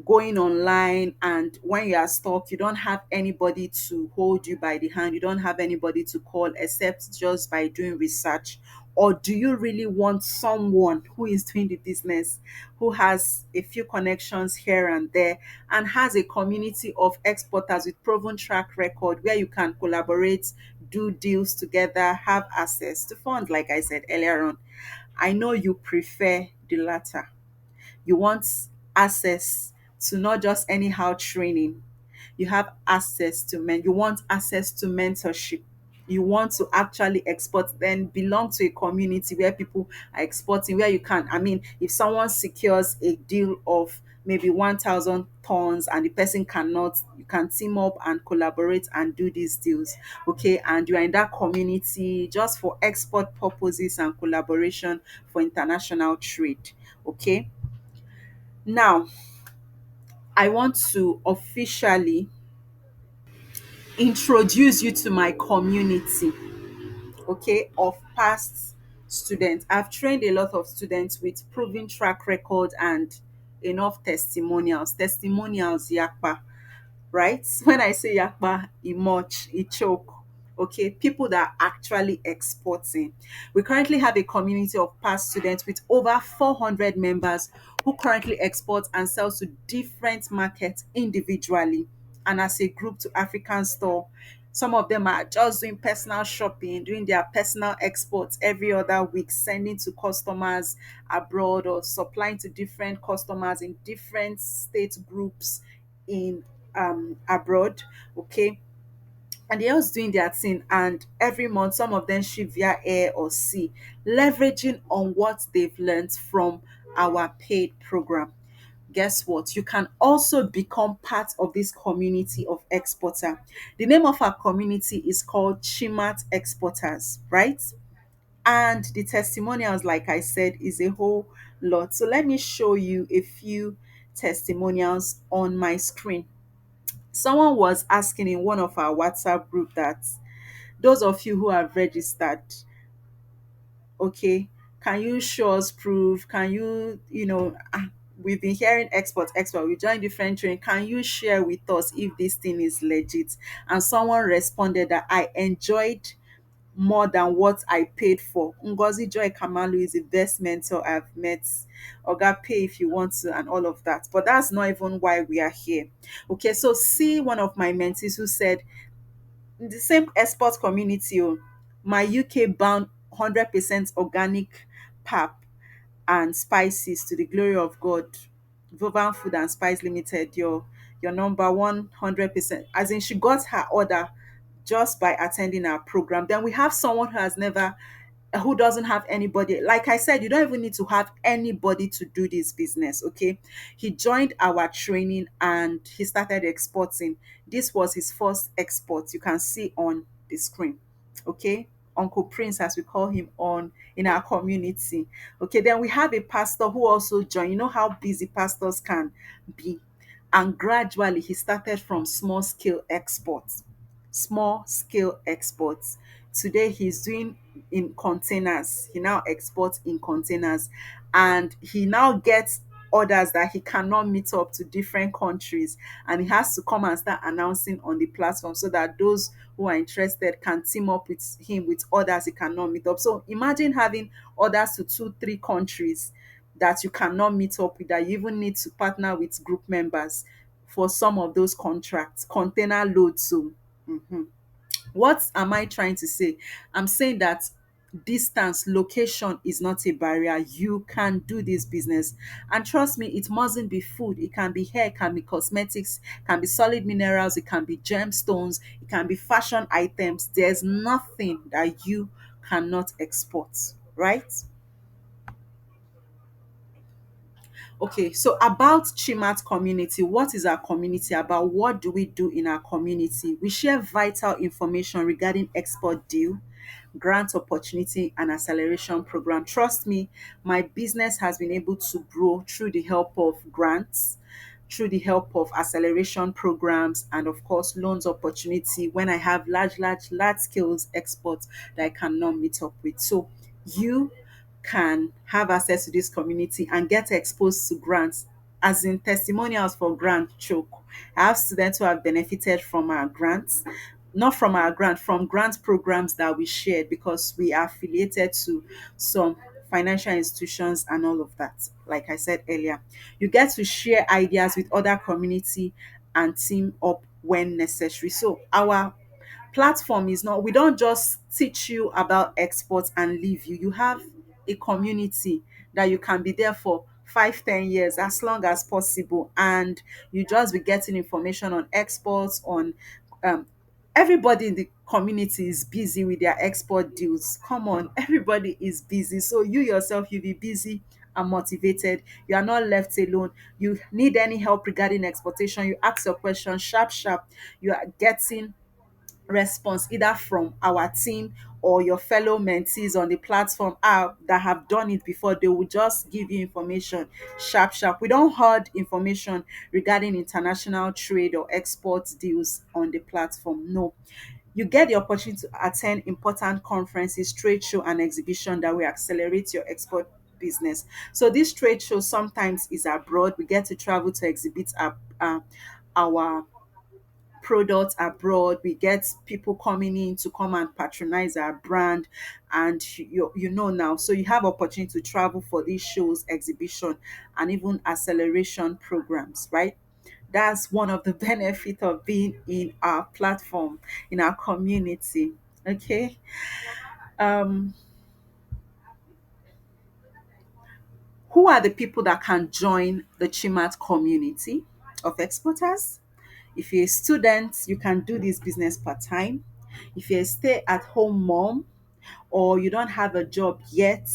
going online, and when you are stuck, you don't have anybody to hold you by the hand, you don't have anybody to call except just by doing research? Or do you really want someone who is doing the business, who has a few connections here and there, and has a community of exporters with proven track record where you can collaborate, do deals together, have access to funds, like I said earlier on? I know you prefer the latter. You want access to not just anyhow training. You have access to you want access to mentorship. You want to actually export, then belong to a community where people are exporting, where you can, I mean, if someone secures a deal of maybe 1,000 tons and the person cannot, you can team up and collaborate and do these deals. Okay, and you are in that community just for export purposes and collaboration for international trade. Okay, now I want to officially introduce you to my community, okay, of past students. I've trained a lot of students with proven track record and enough testimonials. Testimonials, yakpa, right? When I say yakpa, e much, e choke. Okay, people that are actually exporting. We currently have a community of past students with over 400 members who currently export and sell to different markets individually and as a group to African store. Some of them are just doing personal shopping, doing their personal exports every other week, sending to customers abroad or supplying to different customers in different state groups in abroad. Okay, and they're just doing their thing, and every month some of them ship via air or sea, leveraging on what they've learned from our paid program. Guess what? You can also become part of this community of exporter. The name of our community is called Chimat Exporters, right? And the testimonials, like I said, is a whole lot. So let me show you a few testimonials on my screen. Someone was asking in one of our WhatsApp group that those of you who have registered, okay, can you show us proof? Can you, we've been hearing export, we join different training. Can you share with us if this thing is legit? And someone responded that I enjoyed more than what I paid for. Ngozi Joy Kamalu is the best mentor I've met. Oga, pay if you want to, and all of that. But that's not even why we are here. Okay, so see one of my mentees who said, in the same export community, oh, my UK bound 100% organic pap and spices to the glory of God. Vovan Food and Spice Limited, your number 100%. As in, she got her order just by attending our program. Then we have someone who has never, who doesn't have anybody. Like I said, you don't even need to have anybody to do this business. Okay, he joined our training and he started exporting. This was his first export. You can see on the screen. Okay, Uncle Prince, as we call him on in our community. Okay, then we have a pastor who also joined. You know how busy pastors can be, and gradually he started from small scale exports. Today he's doing in containers. He now exports in containers, and he now gets orders that he cannot meet up to different countries, and he has to come and start announcing on the platform so that those who are interested can team up with him with orders he cannot meet up. So imagine having orders to 2 3 countries that you cannot meet up with, that you even need to partner with group members for some of those contracts, container loads. So what am I trying to say? I'm saying that distance, location is not a barrier. You can do this business. And trust me, it mustn't be food. It can be hair, it can be cosmetics, it can be solid minerals, it can be gemstones, it can be fashion items. There's nothing that you cannot export, right? Okay, so about Chimat community, what is our community about? What do we do in our community? We share vital information regarding export deal, grant opportunity, and acceleration program. Trust me, my business has been able to grow through the help of grants, through the help of acceleration programs, and of course loans opportunity when I have large scales exports that I cannot meet up with. So you can have access to this community and get exposed to grants, as in testimonials for grant choke. I have students who have benefited from our grants, not from our grant, from grant programs that we shared, because we are affiliated to some financial institutions and all of that. Like I said earlier, you get to share ideas with other community and team up when necessary. So our platform is not, we don't just teach you about exports and leave you. You have a community that you can be there for 5, 10 years, as long as possible, and you just be getting information on exports, on um everybody in the community is busy with their export deals. Come on, everybody is busy, so you yourself, you be busy and motivated. You are not left alone. You need any help regarding exportation, you ask your question sharp sharp. You are getting response either from our team or your fellow mentees on the platform that have done it before. They will just give you information sharp sharp. We don't hold information regarding international trade or export deals on the platform, no. You get the opportunity to attend important conferences, trade show and exhibition that will accelerate your export business. So this trade show sometimes is abroad. We get to travel to exhibit our products abroad. We get people coming in to come and patronize our brand, and you know now. So you have opportunity to travel for these shows, exhibition, and even acceleration programs, right? That's one of the benefit of being in our platform, in our community. Okay. Um, who are the people that can join the Chimat community of exporters? If you're a student, you can do this business part time. If you're a stay at home mom or you don't have a job yet,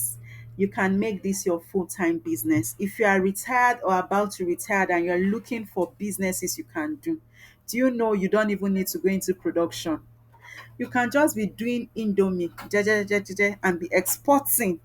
you can make this your full time business. If you are retired or about to retire and you're looking for businesses you can do you know you don't even need to go into production? You can just be doing indomie jejejejeje and be exporting.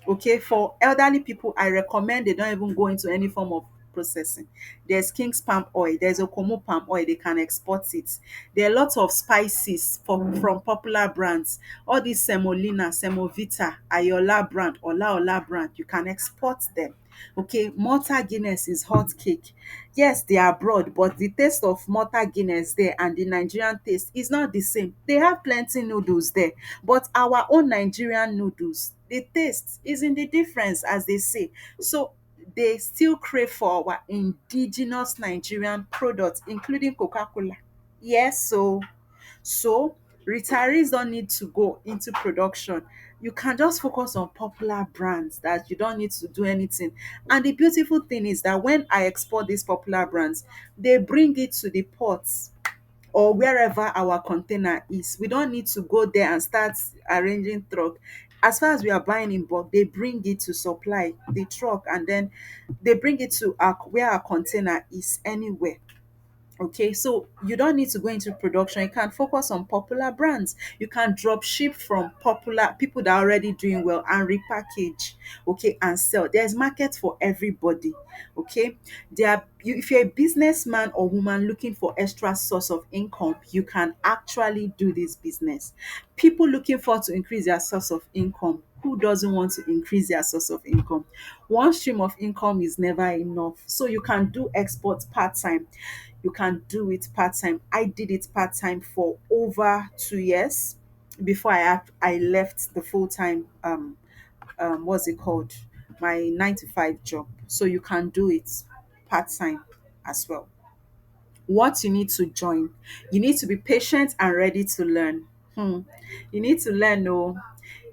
Okay, for elderly people, I recommend they don't even go into any form of processing. There's King's palm oil, there's Okomu palm oil, they can export it. There are lots of spices from popular brands. All these semolina, semovita, ayola brand, ola brand, you can export them. Okay, Malta Guinness is hot cake. Yes, they are abroad, but the taste of Malta Guinness there and the Nigerian taste is not the same. They have plenty noodles there, but our own Nigerian noodles, the taste is in the difference, as they say. So they still crave for our indigenous Nigerian products, including Coca-Cola. Yes, so retirees don't need to go into production. You can just focus on popular brands that you don't need to do anything. And the beautiful thing is that when I export these popular brands, they bring it to the ports or wherever our container is. We don't need to go there and start arranging truck. As far as we are buying in bulk, they bring it to supply the truck, and then they bring it to where our container is anywhere. Okay, so you don't need to go into production. You can focus on popular brands. You can drop ship from popular people that are already doing well and repackage, okay, and sell. There's market for everybody. Okay, if you're a businessman or woman looking for extra source of income, you can actually do this business. People looking for to increase their source of income. Who doesn't want to increase their source of income? One stream of income is never enough. So you can do export part-time. You can do it part-time. I did it part-time for over 2 years before I left the full-time what's it called, my 9 to 5 job. So you can do it part-time as well. What you need to join. You need to be patient and ready to learn. Hmm. You need to learn. No,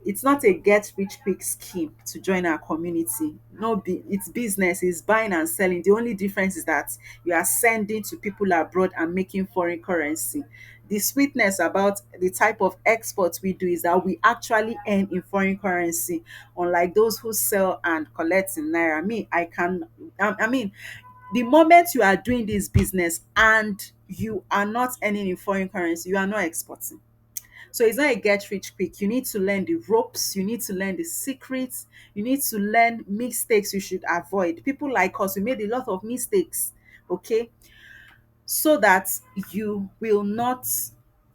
it's not a get rich quick scheme to join our community. No, it's business. It's buying and selling. The only difference is that you are sending to people abroad and making foreign currency. The sweetness about the type of exports we do is that we actually earn in foreign currency, unlike those who sell and collect in naira. Me, I mean, the moment you are doing this business and you are not earning in foreign currency, you are not exporting. So it's not a get rich quick. You need to learn the ropes, you need to learn the secrets, you need to learn mistakes you should avoid. People like us, we made a lot of mistakes, okay? So that you will not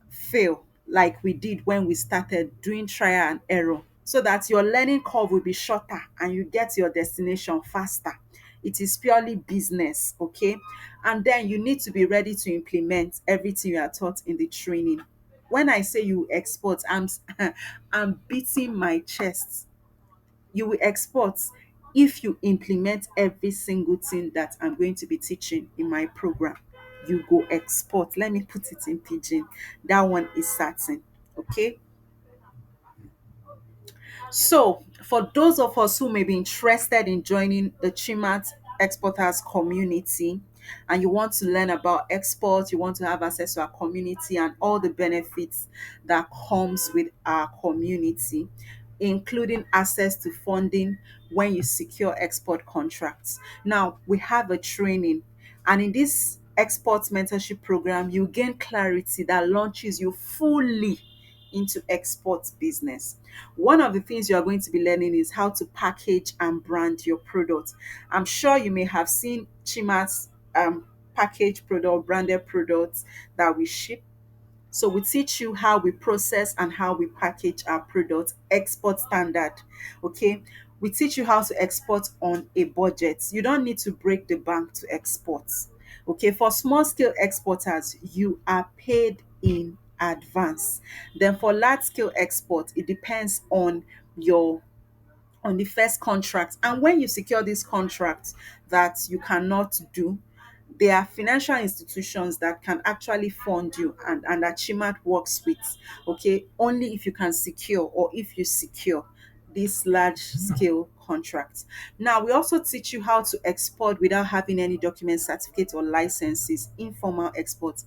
fail like we did when we started doing trial and error, so that your learning curve will be shorter and you get your destination faster. It is purely business, okay? And then you need to be ready to implement everything you are taught in the training. When I say you export, I'm beating my chest. You will export if you implement every single thing that I'm going to be teaching in my program. You go export. Let me put it in pidgin. That one is certain. Okay. So, for those of us who may be interested in joining the Chimat exporters community, and you want to learn about export, you want to have access to our community and all the benefits that comes with our community, including access to funding when you secure export contracts. Now, we have a training, and in this export mentorship program, you gain clarity that launches you fully into export business. One of the things you are going to be learning is how to package and brand your product. I'm sure you may have seen Chima's packaged product, branded products that we ship. So we teach you how we process and how we package our products, export standard. Okay. We teach you how to export on a budget. You don't need to break the bank to export. Okay. For small scale exporters, you are paid in advance. Then for large scale export, it depends your on the first contract. And when you secure this contract that you cannot do, there are financial institutions that can actually fund you, and that Chimat works with, okay, only if you can secure or if you secure this large scale contract. Now, we also teach you how to export without having any document, certificate, or licenses, informal export.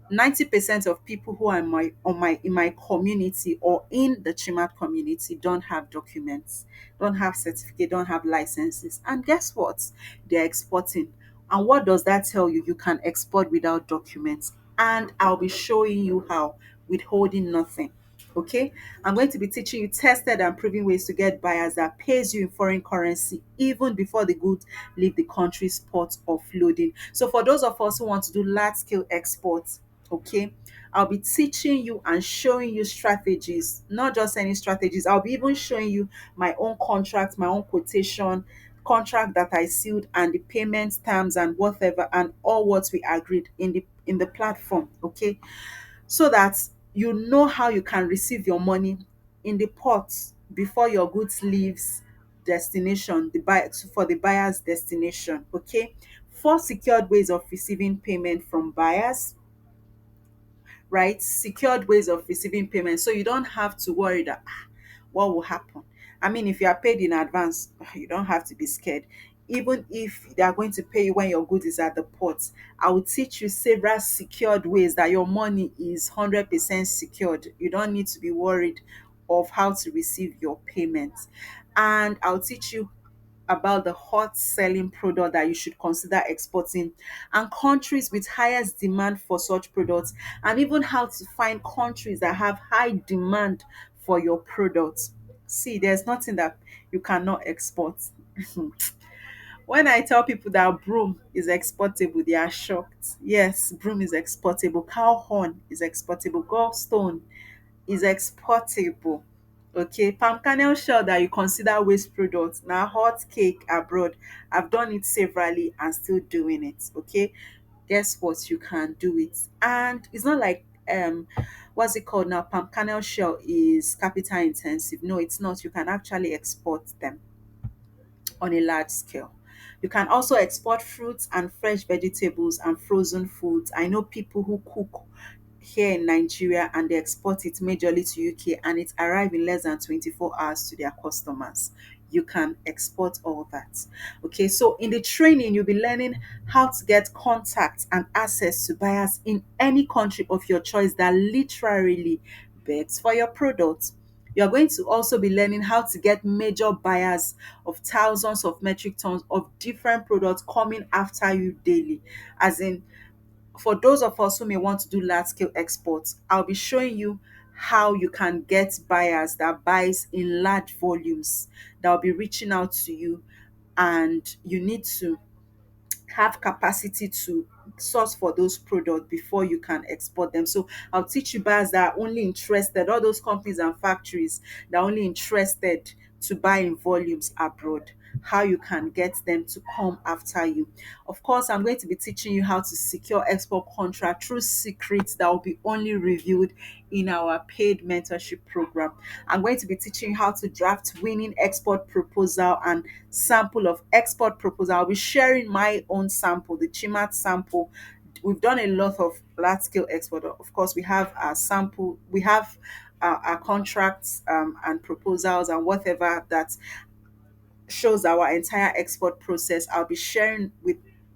90% of people who are in my community or in the Chimat community don't have documents, don't have certificate, don't have licenses. And guess what? They're exporting. And what does that tell you? You can export without documents. And I'll be showing you how, withholding nothing. Okay, I'm going to be teaching you tested and proven ways to get buyers that pays you in foreign currency even before the goods leave the country's port of loading. So for those of us who want to do large scale exports, okay, I'll be teaching you and showing you strategies, not just any strategies. I'll be even showing you my own contract, my own quotation contract that I sealed, and the payment terms and whatever, and all what we agreed in the platform, okay, so that you know how you can receive your money in the port before your goods leaves destination, for the buyer's destination, okay. Four secured ways of receiving payment from buyers, right? Secured ways of receiving payment. So you don't have to worry that what will happen. I mean, if you are paid in advance, you don't have to be scared. Even if they are going to pay you when your good is at the port, I will teach you several secured ways that your money is 100% secured. You don't need to be worried of how to receive your payments. And I'll teach you about the hot selling product that you should consider exporting, and countries with highest demand for such products, and even how to find countries that have high demand for your products. See, there's nothing that you cannot export. When I tell people that broom is exportable, they are shocked. Yes, broom is exportable, cow horn is exportable, gallstone is exportable. Okay, palm kernel shell that you consider waste product na hot cake abroad. I've done it severally and still doing it. Okay, guess what? You can do it, and it's not like what's it called now? Palm kernel shell is capital intensive. No, it's not. You can actually export them. on a large scale. You can also export fruits and fresh vegetables and frozen foods. I know people who cook here in Nigeria and they export it majorly to UK and it arrives in less than 24 hours to their customers. You can export all that. Okay, so in the training, you'll be learning how to get contact and access to buyers in any country of your choice that literally begs for your product. You're going to also be learning how to get major buyers of thousands of metric tons of different products coming after you daily. As in, for those of us who may want to do large scale exports, I'll be showing you how you can get buyers that buys in large volumes that will be reaching out to you, and you need to have capacity to source for those products before you can export them. So I'll teach you buyers that are only interested, all those companies and factories that are only interested to buy in volumes abroad, how you can get them to come after you. Of course, I'm going to be teaching you how to secure export contract through secrets that will be only revealed in our paid mentorship program. I'm going to be teaching you how to draft winning export proposal and sample of export proposal. I'll be sharing my own sample, the Chimat sample. We've done a lot of large scale export. Of course, we have our sample, we have our contracts and proposals and whatever that shows our entire export process. I'll be sharing with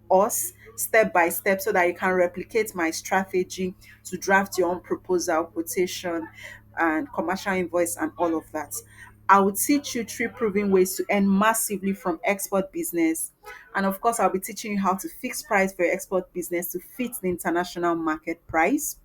us step by step so that you can replicate my strategy to draft your own proposal, quotation, and commercial invoice, and all of that. I will teach you three proven ways to earn massively from export business. And of course, I'll be teaching you how to fix price for your export business to fit the international market price,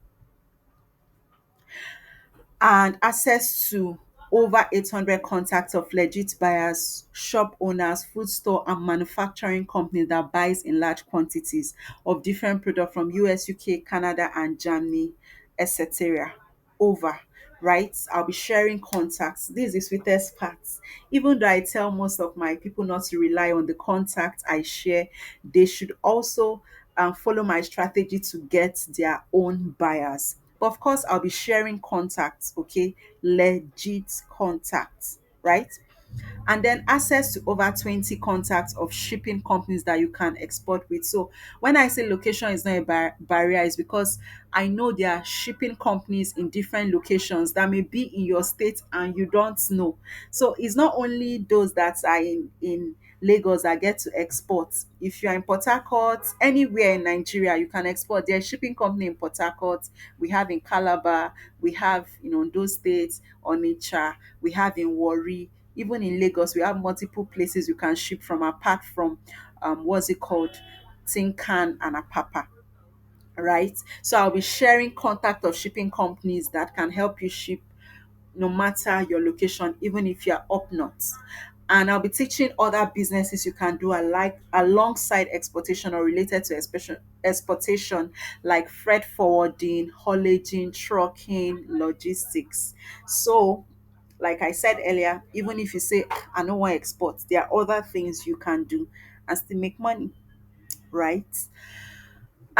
and access to over 800 contacts of legit buyers, shop owners, food store and manufacturing companies that buys in large quantities of different products from US, UK, Canada and Germany, etc. Over, right? I'll be sharing contacts. This is the sweetest part. Even though I tell most of my people not to rely on the contact I share, they should also follow my strategy to get their own buyers. But of course, I'll be sharing contacts, okay? Legit contacts, right? And then access to over 20 contacts of shipping companies that you can export with. So when I say location is not a barrier, it's because I know there are shipping companies in different locations that may be in your state and you don't know. So it's not only those that are in Lagos that get to export. If you are in Port Harcourt, anywhere in Nigeria, you can export. There's shipping company in Port Harcourt, we have in Calabar, we have in Ondo State, Onitsha, we have in Warri, even in Lagos, we have multiple places you can ship from apart from what's it called? Tinkan and Apapa, right? So I'll be sharing contact of shipping companies that can help you ship no matter your location, even if you're up north. And I'll be teaching other businesses you can do alike alongside exportation or related to exportation, like freight forwarding, haulaging, trucking, logistics. So, like I said earlier, even if you say, "Ah, I don't want to export," there are other things you can do and still make money, right?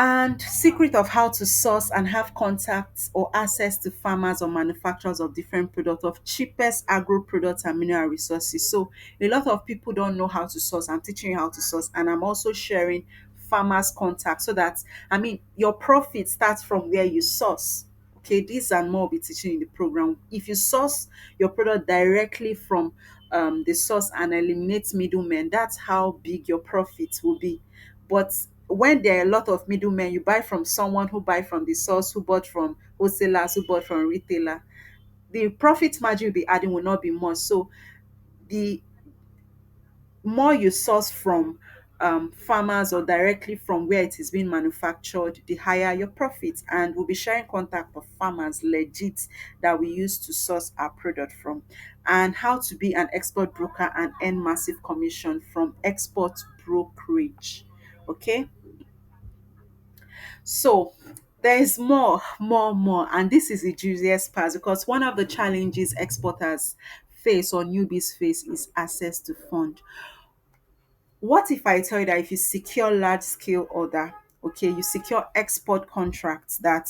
And secret of how to source and have contacts or access to farmers or manufacturers of different products of cheapest agro products and mineral resources. So a lot of people don't know how to source. I'm teaching you how to source, and I'm also sharing farmers contacts so that, I mean, your profit starts from where you source. Okay, these and more will be teaching in the program. If you source your product directly from the source and eliminate middlemen, that's how big your profits will be. But when there are a lot of middlemen, you buy from someone who buy from the source, who bought from wholesalers, who bought from retailer, the profit margin you'll be adding will not be much. So the more you source from farmers or directly from where it is being manufactured, the higher your profits. And we'll be sharing contact of farmers legit that we use to source our product from, and how to be an export broker and earn massive commission from export brokerage. Okay, so there is more, and this is the juiciest part, because one of the challenges exporters face or newbies face is access to fund. What if I tell you that if you secure large scale order, okay, you secure export contracts, that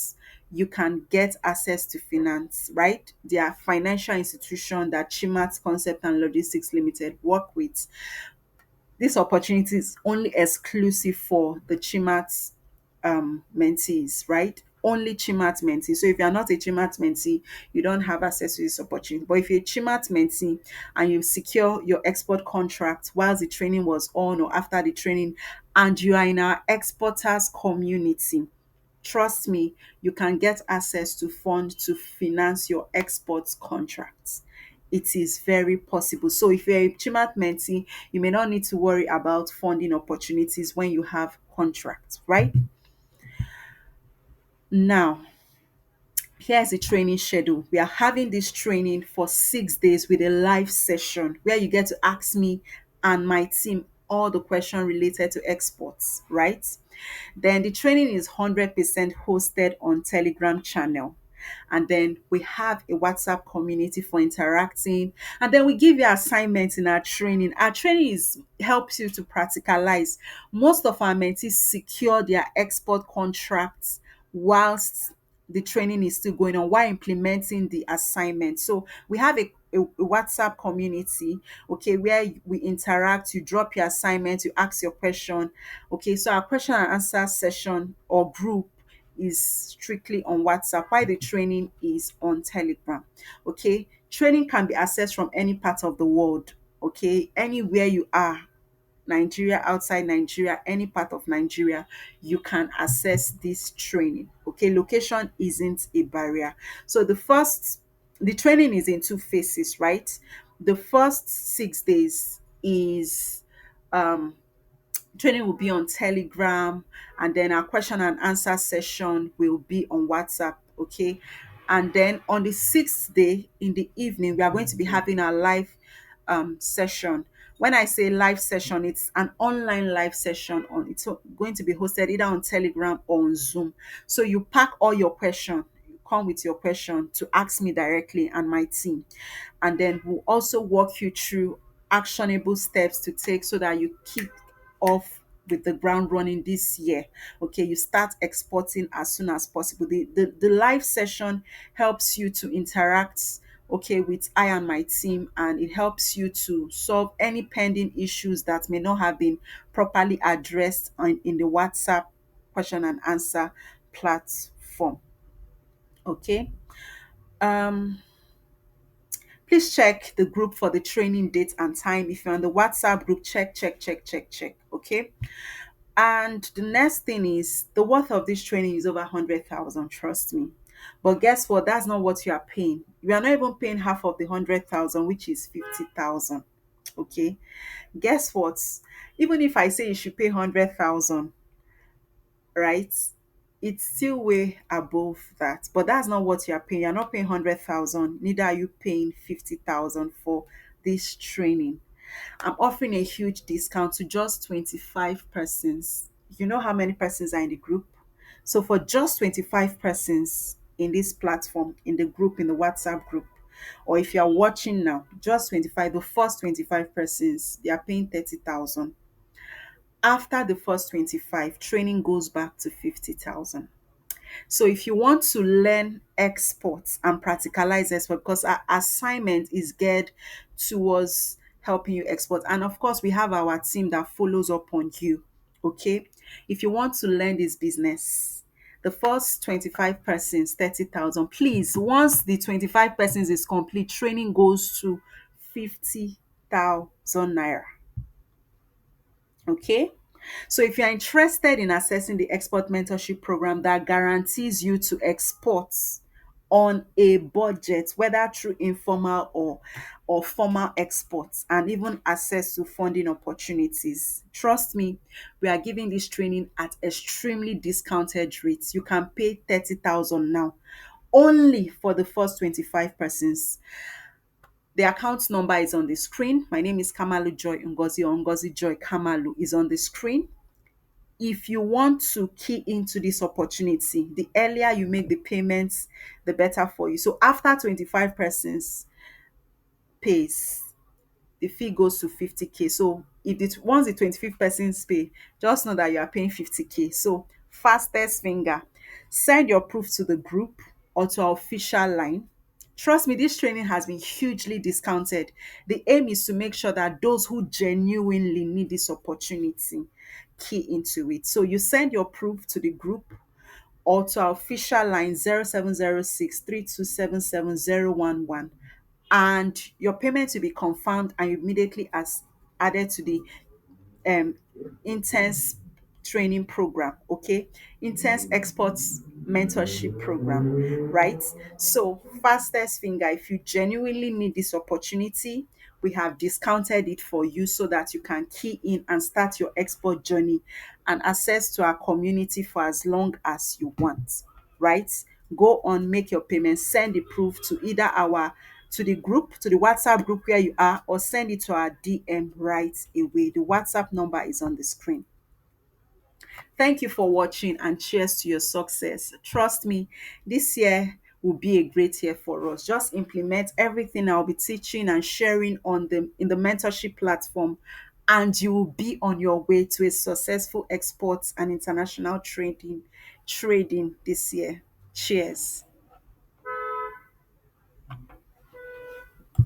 you can get access to finance, right? There are financial institution that Chimat Concept and Logistics Limited work with. This opportunity is only exclusive for the CHIMAT mentees, right? Only CHIMAT mentee. So if you're not a CHIMAT mentee, you don't have access to this opportunity. But if you're a CHIMAT mentee and you secure your export contract whilst the training was on or after the training, and you are in our exporters community, trust me, you can get access to fund to finance your export contracts. It is very possible. So if you're a CHIMAT mentee, you may not need to worry about funding opportunities when you have contracts, right? Now, here's the training schedule. We are having this training for 6 days with a live session where you get to ask me and my team all the questions related to exports, right? Then the training is 100% hosted on Telegram channel. And then we have a WhatsApp community for interacting. And then we give you assignments in our training. Our training is helps you to practicalize. Most of our mentees secure their export contracts whilst the training is still going on while implementing the assignment. So we have a WhatsApp community, okay, where we interact, you drop your assignment, you ask your question. Okay, so our question and answer session or group is strictly on WhatsApp, while the training is on Telegram. Okay, training can be accessed from any part of the world. Okay, anywhere you are, Nigeria, outside Nigeria, any part of Nigeria, you can access this training. Okay, location isn't a barrier. So the training is in two phases, right? The first 6 days is um training will be on Telegram, and then our question and answer session will be on WhatsApp. Okay. And then on the sixth day in the evening, we are going to be having our live session. When I say live session, it's an online live session on it's going to be hosted either on Telegram or on Zoom. So you pack all your question, you come with your question to ask me directly and my team. And then we'll also walk you through actionable steps to take so that you keep off with the ground running this year. Okay, you start exporting as soon as possible. The live session helps you to interact, okay, with I and my team, and it helps you to solve any pending issues that may not have been properly addressed in the WhatsApp question and answer platform. Okay. um Please check the group for the training date and time. If you're on the WhatsApp group, check. Okay. And the next thing is the worth of this training is over 100,000, trust me. But guess what? That's not what you are paying. You are not even paying half of the 100,000, which is 50,000. Okay. Guess what? Even if I say you should pay 100,000, right? It's still way above that. But that's not what you're paying. You're not paying 100,000, neither are you paying 50,000 for this training. I'm offering a huge discount to just 25 persons. You know how many persons are in the group? So for just 25 persons in this platform, in the group, in the WhatsApp group, or if you're watching now, just 25, the first 25 persons, they are paying 30,000. After the first 25, training goes back to 50,000. So if you want to learn exports and practicalize export, because our assignment is geared towards helping you export. And of course, we have our team that follows up on you. Okay. If you want to learn this business, the first 25 persons, 30,000. Please, once the 25 persons is complete, training goes to 50,000 naira. Okay. So if you're interested in accessing the export mentorship program that guarantees you to export on a budget, whether through informal or formal exports, and even access to funding opportunities, trust me, we are giving this training at extremely discounted rates. You can pay 30,000 now only for the first 25 persons. The account number is on the screen. My name is Kamalu Joy Ngozi, or Ngozi Joy Kamalu is on the screen. If you want to key into this opportunity, the earlier you make the payments, the better for you. So after 25 persons pays, the fee goes to 50K. So if it once the 25th persons pay, just know that you are paying 50K. So fastest finger, send your proof to the group or to our official line. Trust me, this training has been hugely discounted. The aim is to make sure that those who genuinely need this opportunity key into it. So you send your proof to the group or to our official line 0706 3277 011, and your payment will be confirmed and immediately as added to the um intense training program. Okay, intense exports mentorship program, right? So fastest finger, if you genuinely need this opportunity, we have discounted it for you so that you can key in and start your export journey and access to our community for as long as you want, right? Go on, make your payment, send the proof to either our to the group, to the WhatsApp group where you are, or send it to our DM right away. The WhatsApp number is on the screen. Thank you for watching and cheers to your success. Trust me, this year will be a great year for us. Just implement everything I'll be teaching and sharing on the in the mentorship platform, and you will be on your way to a successful exports and international trading this year. Cheers.